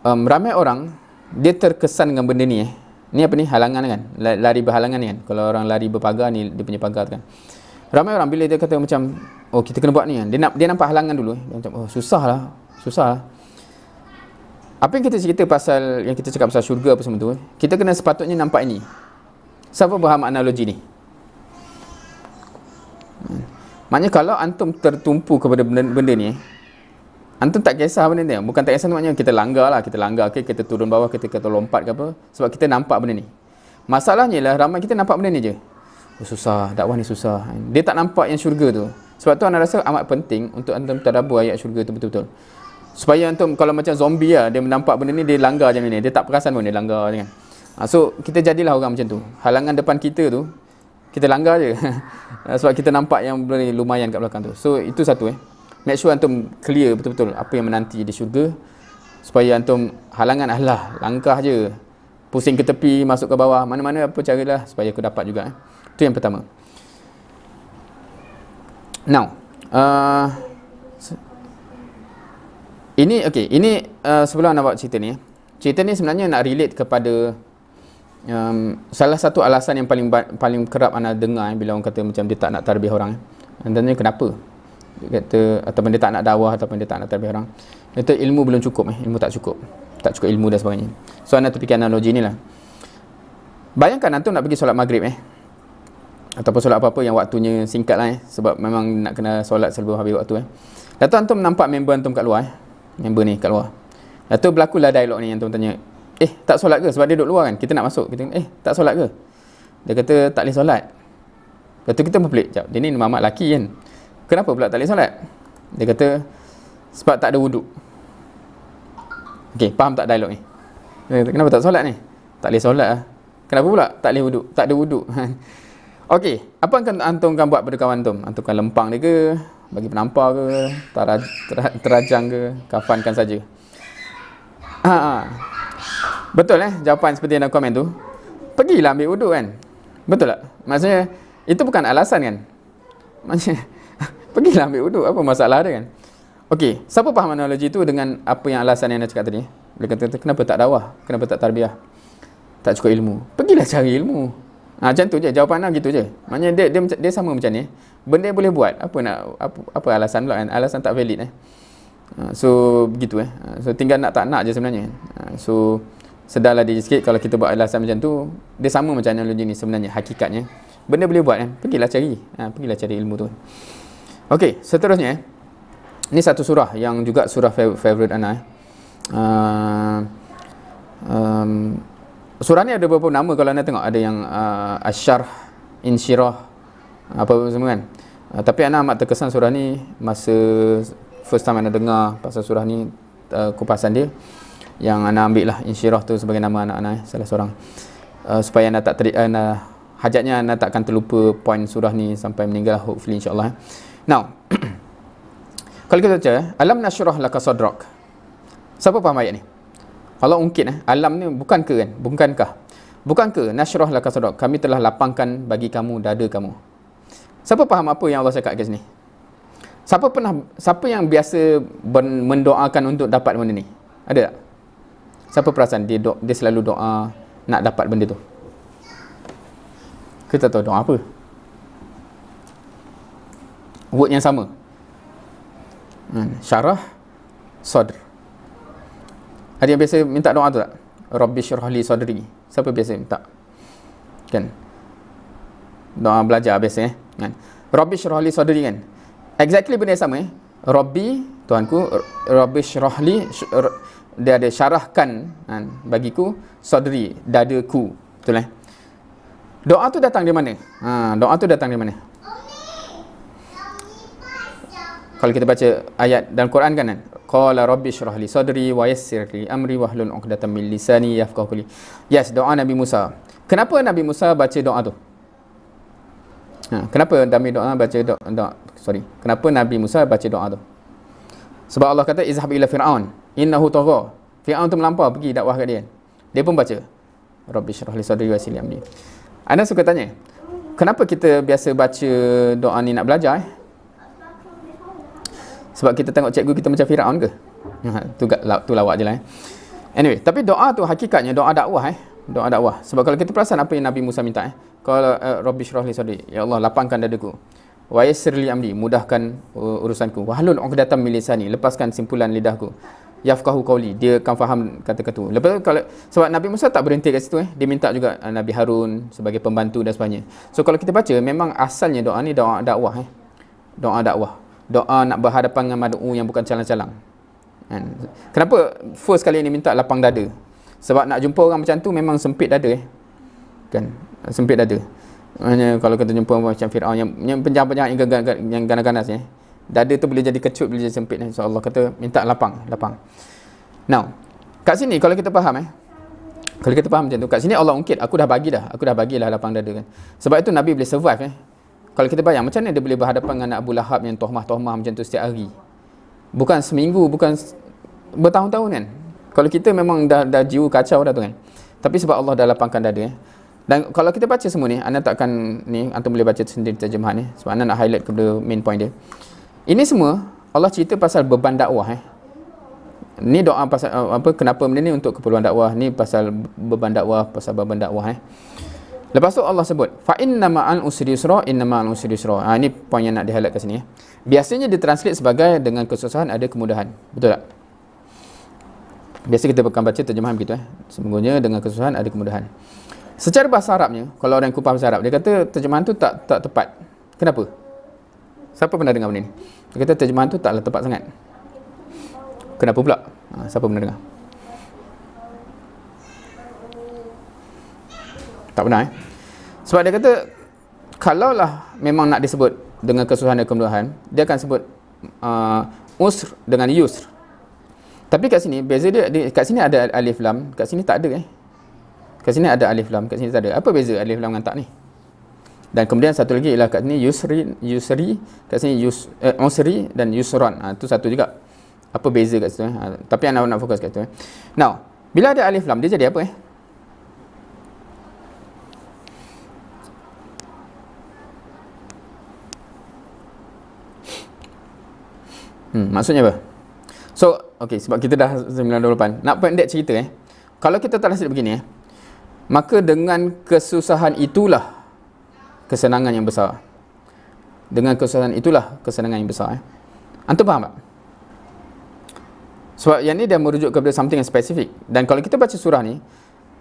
ramai orang dia terkesan dengan benda ni. Ni apa ni? Halangan kan? Lari berhalangan ni kan? Kalau orang lari berpagar ni, dia punya pagar tu kan. Ramai orang bila dia kata macam, oh kita kena buat ni kan, dia nampak halangan dulu. Dia macam, oh susah lah. Apa yang kita cerita pasal, yang kita cakap pasal syurga apa semua tu, kita kena sepatutnya nampak ini. Siapa faham analogi ni? Maknanya kalau antum tertumpu kepada benda ni, antum tak kisah benda ni. Bukan tak kisah ni, maknanya kita langgar lah. Kita langgar, okay? Kita turun bawah, kita lompat ke apa. Sebab kita nampak benda ni. Masalahnya lah, ramai kita nampak benda ni je. Oh, susah, dakwah ni susah. Dia tak nampak yang syurga tu. Sebab tu anda rasa amat penting untuk antum tadabbur ayat syurga tu betul-betul. Supaya antum, kalau macam zombie lah, dia menampak benda ni, dia langgar je benda ni. Dia tak perasan pun dia langgar je kan. So, kita jadilah orang macam tu. Halangan depan kita tu, kita langgar je. Sebab kita nampak yang lumayan kat belakang tu. So, itu satu Make sure antum clear betul-betul apa yang menanti di syurga. Supaya antum halangan langkah je. Pusing ke tepi, masuk ke bawah. Mana-mana apa caralah supaya aku dapat juga. Itu yang pertama. Now, ini sebelum nak buat cerita ni. Cerita ni sebenarnya nak relate kepada salah satu alasan yang paling kerap anda dengar bila orang kata macam dia tak nak tarbiyah orang. Andanya kenapa? Dia kata ataupun dia tak nak dakwah ataupun dia tak nak tarbiyah orang. Dia kata ilmu belum cukup ilmu tak cukup. Tak cukup ilmu dan sebagainya. So anda terfikir analogi ni lah. Bayangkan antum nak pergi solat maghrib ataupun solat apa-apa yang waktunya singkat lah sebab memang nak kena solat sebelum habis waktu Lepas tu antum nampak member antum kat luar member ni kat luar. Lepas tu berlakulah dialog ni, antum tanya, tak solat ke? Sebab dia duduk luar kan, kita nak masuk, kita tak solat ke? Dia kata tak boleh solat. Lepas tu kita berpelik, jap, dia ni mamat lelaki kan, kenapa pula tak boleh solat? Dia kata sebab tak ada wuduk. Okey, faham tak dialog ni? Dia kata, kenapa tak solat ni? Tak boleh solat lah. Kenapa pula tak boleh wuduk? Tak ada wuduk. Okey, apa yang antum kan buat pada kawan antum? Antum kan lempang dia ke? Bagi penampar ke? Terajang ke? Kafankan saja. Betul jawapan seperti yang komen tu. Pergilah ambil wuduk kan. Betul tak? Maksudnya itu bukan alasan kan. Maksudnya pergilah ambil wuduk, apa masalah dia kan. Okey, siapa faham analogi tu dengan apa yang alasan yang anda cakap tadi? Dia kata kenapa tak dakwah? Kenapa tak tarbiyah? Tak cukup ilmu. Pergilah cari ilmu. Macam tu je jawapan anda, gitu je. Maknanya dia sama macam ni. Benda yang boleh buat, apa alasan pula kan? Alasan tak valid So begitu So tinggal nak tak nak je sebenarnya. So sedarlah dia sikit kalau kita buat alasan macam tu. Dia sama macam analogi ni sebenarnya hakikatnya. Benda boleh buat pergilah cari ilmu tu. Okey, seterusnya ini satu surah yang juga surah favorite ana surah ni ada beberapa nama kalau anda tengok, ada yang Asyarh, Insyirah, apa semua kan. Tapi ana amat terkesan surah ni masa first time anda dengar pasal surah ni, kupasan dia yang ana ambil lah Insyirah tu sebagai nama anak ana salah seorang, supaya anda tak hajatnya anda tak akan terlupa poin surah ni sampai meninggal, hopefully insyaAllah. Now kalau kita baca alam nasyrah laka sadrak, siapa faham ayat ni? Kalau ungkit alam ni bukankah nasyrah laka sadrak, kami telah lapangkan bagi kamu dada kamu. Siapa faham apa yang Allah cakap kat sini? Siapa yang biasa mendoakan untuk dapat benda ni? Ada tak? Siapa perasan dia selalu doa nak dapat benda tu? Kita tahu doa apa? Word yang sama. Syarah, sadr. Ada yang biasa minta doa tu tak? Rabbi syrah li sadri. Siapa biasa minta? Kan? Doa belajar biasa kan? Rabbi syrah li sadri kan? Exactly benda yang sama Rabbi, Tuhanku, Rabbi syrah li, dia ada syarahkan bagiku sadri, dadaku. Betul Doa tu datang dari mana? Doa tu datang dari mana? Kalau kita baca ayat dalam Quran kan, qala rabbi shrah li sadri wa yassir li amri wahlul 'uqdatam min lisani yafqahu qawli. Yes, doa Nabi Musa. Kenapa Nabi Musa baca doa tu? Kenapa Nabi Musa baca doa tu? Sebab Allah kata izhab ila fir'aun innahu tagha. Fir'aun tu melampau, pergi dakwah kat dia. Dia pun baca rabbi shrah li sadri wa yassir li amri. Anda suka tanya, kenapa kita biasa baca doa ni nak belajar Sebab kita tengok cikgu kita macam Firaun ke? Tu lawak je lah Anyway, tapi doa tu hakikatnya doa dakwah Doa dakwah. Sebab kalau kita perasan apa yang Nabi Musa minta kalau Rabbi syrah li sadri, ya Allah lapangkan dadaku. Wa yassir li amri, mudahkan urusanku. Wahlul 'uqdatam min lisani, lepaskan simpulan lidahku. yafqahu qawli, dia akan faham kata-kata. Lepas tu kalau sebab Nabi Musa tak berhenti kat situ dia minta juga Nabi Harun sebagai pembantu dan sebagainya. So kalau kita baca memang asalnya doa ni doa dakwah Doa dakwah. Doa nak berhadapan dengan mad'u yang bukan calang-calang. Kan? Kenapa first kali ni minta lapang dada? Sebab nak jumpa orang macam tu memang sempit dada Kan? Sempit dada. Maknanya kalau kita jumpa macam Firaun yang penjahat-penjahat yang ganas-ganas dada tu boleh jadi kecut, boleh jadi sempit. So Allah kata minta lapang. Now, kat sini kalau kita faham kalau kita faham macam tu, kat sini Allah ungkit, aku dah bagilah lapang dada kan. Sebab itu Nabi boleh survive Kalau kita bayang macam mana dia boleh berhadapan dengan Abu Lahab yang tohmah macam tu setiap hari. Bukan seminggu, bukan bertahun-tahun kan. Kalau kita memang dah jiwa kacau dah tu kan. Tapi sebab Allah dah lapangkan dada Dan kalau kita baca semua ni, anda takkan antum boleh baca sendiri terjemahan ni. Sebab anda nak highlight kepada main point dia. Ini semua Allah cerita pasal beban dakwah Ni doa pasal kenapa benda ni untuk keperluan dakwah. Ni pasal beban dakwah, Lepas tu Allah sebut fa inna ma'al usri yusra, inna ma'al usri yusra. Ini point yang nak di-highlight kat sini Biasanya ditranslate sebagai dengan kesusahan ada kemudahan. Betul tak? Biasa kita akan baca terjemahan begitu Sesungguhnya dengan kesusahan ada kemudahan. Secara bahasa Arabnya, kalau orang yang kupas bahasa Arab, dia kata terjemahan tu tak tepat. Kenapa? Siapa pernah dengar benda ni? Dia kata terjemahan tu taklah tepat sangat. Kenapa pula? Siapa pernah dengar? Tak pernah Sebab dia kata kalaulah memang nak disebut dengan kesusahan dan kemudahan, dia akan sebut usr dengan yusr. Tapi kat sini beza dia, kat sini ada alif lam, kat sini tak ada Kat sini ada alif lam, kat sini tak ada. Apa beza alif lam dengan tak ni? Dan kemudian satu lagi ialah kat sini yusri, kat sini usri dan yusran. Itu satu juga. Apa beza kat situ tapi anda nak fokus kat situ Now, bila ada alif lam dia jadi apa maksudnya apa? So, okey, sebab kita dah 9:28. Nak pendek cerita kalau kita translate begini maka dengan kesusahan itulah kesenangan yang besar. Dengan kesusahan itulah kesenangan yang besar Antum faham tak? Sebab yang ni dia merujuk kepada something yang spesifik. Dan kalau kita baca surah ni,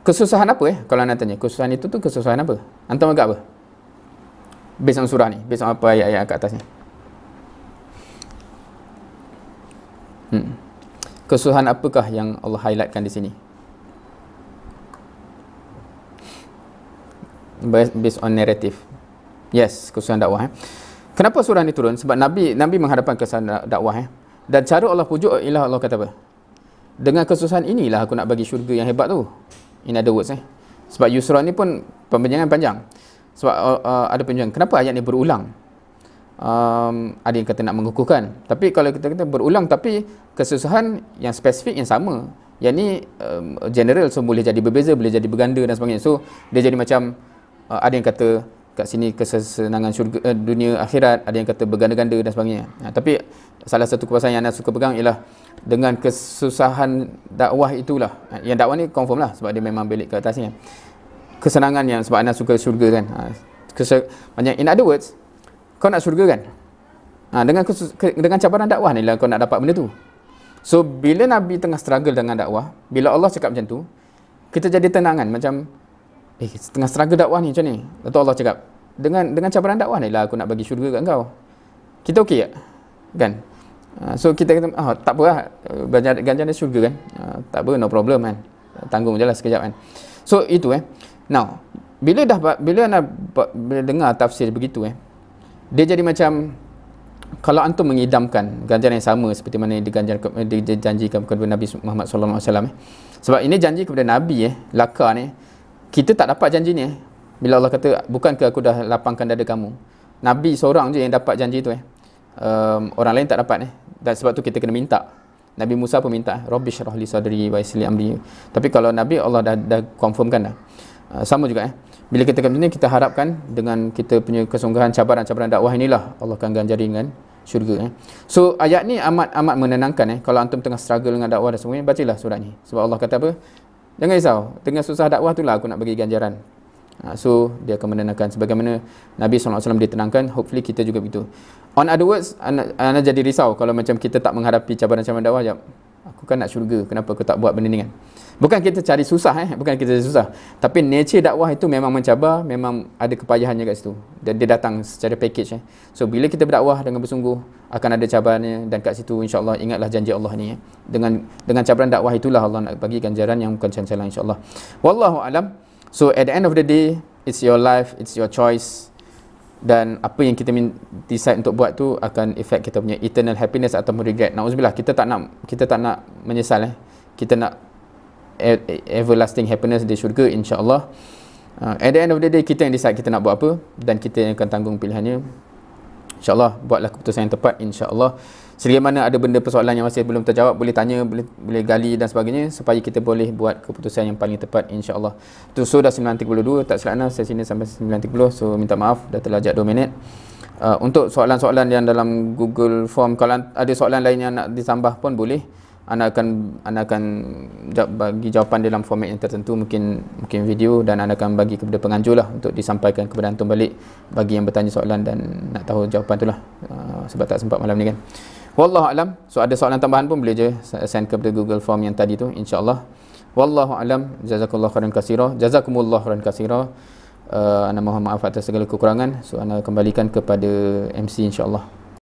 kesusahan apa kalau anda tanya, kesusahan itu tu kesusahan apa? Antum agak apa? Based on surah ni, based on apa ayat-ayat kat atas ni. Kesusahan apakah yang Allah highlightkan di sini? Based on narrative. Yes, kesusahan dakwah Kenapa surah ni turun? Sebab Nabi menghadapkan kesusahan dakwah Dan cara Allah pujuk ialah Allah kata apa? Dengan kesusahan inilah aku nak bagi syurga yang hebat tu. In other words Sebab yusra ni pun pembenjangan panjang. Sebab ada penjelasan kenapa ayat ni berulang. Ada yang kata nak mengukuhkan. Tapi kalau kita kata berulang tapi kesusahan yang spesifik yang sama. Yang ni general, so boleh jadi berbeza, boleh jadi berganda dan sebagainya. So dia jadi macam ada yang kata kat sini kesenangan syurga, dunia akhirat, ada yang kata berganda-ganda dan sebagainya. Tapi salah satu kepuasan yang anda suka pegang ialah dengan kesusahan dakwah itulah. Yang dakwah ni confirm lah sebab dia memang belik ke atasnya. Kesenangan yang sebab anda suka syurga kan. In other words, kau nak syurga kan? Dengan cabaran dakwah ni lah kau nak dapat benda tu. So bila Nabi tengah struggle dengan dakwah, bila Allah cakap macam tu, kita jadi tenangan macam tengah struggle dakwah ni macam ni. Lepas tu Allah cakap, dengan cabaran dakwah ni lah aku nak bagi syurga kat kau. Kita okey tak? Kan? So kita kata, tak apa lah, ganjaran dia syurga kan? Tak apa, no problem kan? Tanggung je lah sekejap kan? So itu Now, bila anda dengar tafsir begitu dia jadi macam kalau antum mengidamkan ganjaran yang sama seperti mana yang dijanjikan kepada Nabi Muhammad SAW sebab ini janji kepada Nabi laka ni, kita tak dapat janji ni bila Allah kata bukankah aku dah lapangkan dada kamu. Nabi seorang je yang dapat janji tu orang lain tak dapat dan sebab tu kita kena minta. Nabi Musa pun minta Rabbi syrah li sadri wa yassir li amri. Tapi kalau Nabi Allah dah confirmkan dah. Sama juga bila kita macam ni, kita harapkan dengan kita punya kesungguhan cabaran-cabaran dakwah inilah Allah akan ganjari dengan syurga So ayat ni amat menenangkan kalau antum tengah struggle dengan dakwah dan semuanya, bacalah surah ni. Sebab Allah kata apa? Jangan risau, dengan susah dakwah itulah aku nak bagi ganjaran. So dia akan menenangkan sebagaimana Nabi SAW ditenangkan. Hopefully kita juga begitu. On other words, anda jadi risau kalau macam kita tak menghadapi cabaran-cabaran dakwah. aku kan nak syurga, kenapa aku tak buat benda ni kan. Bukan kita cari susah bukan kita cari susah, tapi nature dakwah itu memang mencabar, memang ada kepayahannya kat situ, dan dia datang secara package So bila kita berdakwah dengan bersungguh, akan ada cabarannya, dan kat situ insya-Allah ingatlah janji Allah ni dengan cabaran dakwah itulah Allah nak bagi ganjaran yang bukan cancel insya-Allah. Wallahu alam. So at the end of the day, it's your life, it's your choice, dan apa yang kita decide untuk buat tu akan affect kita punya eternal happiness atau regret. Nauzubillah, kita tak nak menyesal kita nak everlasting happiness di syurga insya-Allah. At the end of the day, kita yang decide kita nak buat apa, dan kita yang akan tanggung pilihannya. InsyaAllah buatlah keputusan yang tepat insya-Allah. Selagi mana ada benda persoalan yang masih belum terjawab, boleh tanya, boleh gali dan sebagainya, supaya kita boleh buat keputusan yang paling tepat insya-Allah. So dah 9.32, tak silap sesi ni sampai 9.30. So minta maaf dah terlajak 2 minit. Untuk soalan-soalan yang dalam Google Form, kalau ada soalan lain yang nak ditambah pun boleh. Anda akan bagi jawapan dalam format yang tertentu, mungkin video, dan anda akan bagi kepada penganjur lah untuk disampaikan kepada antum balik bagi yang bertanya soalan dan nak tahu jawapan tu lah, sebab tak sempat malam ni kan. Wallahu alam. So ada soalan tambahan pun boleh je send kepada Google Form yang tadi tu insya-Allah. Wallahu alam. Jazakallahu khairan katsira. Jazakumullahu khairan katsira. Ana mohon maaf atas segala kekurangan. So ana kembalikan kepada MC insya-Allah.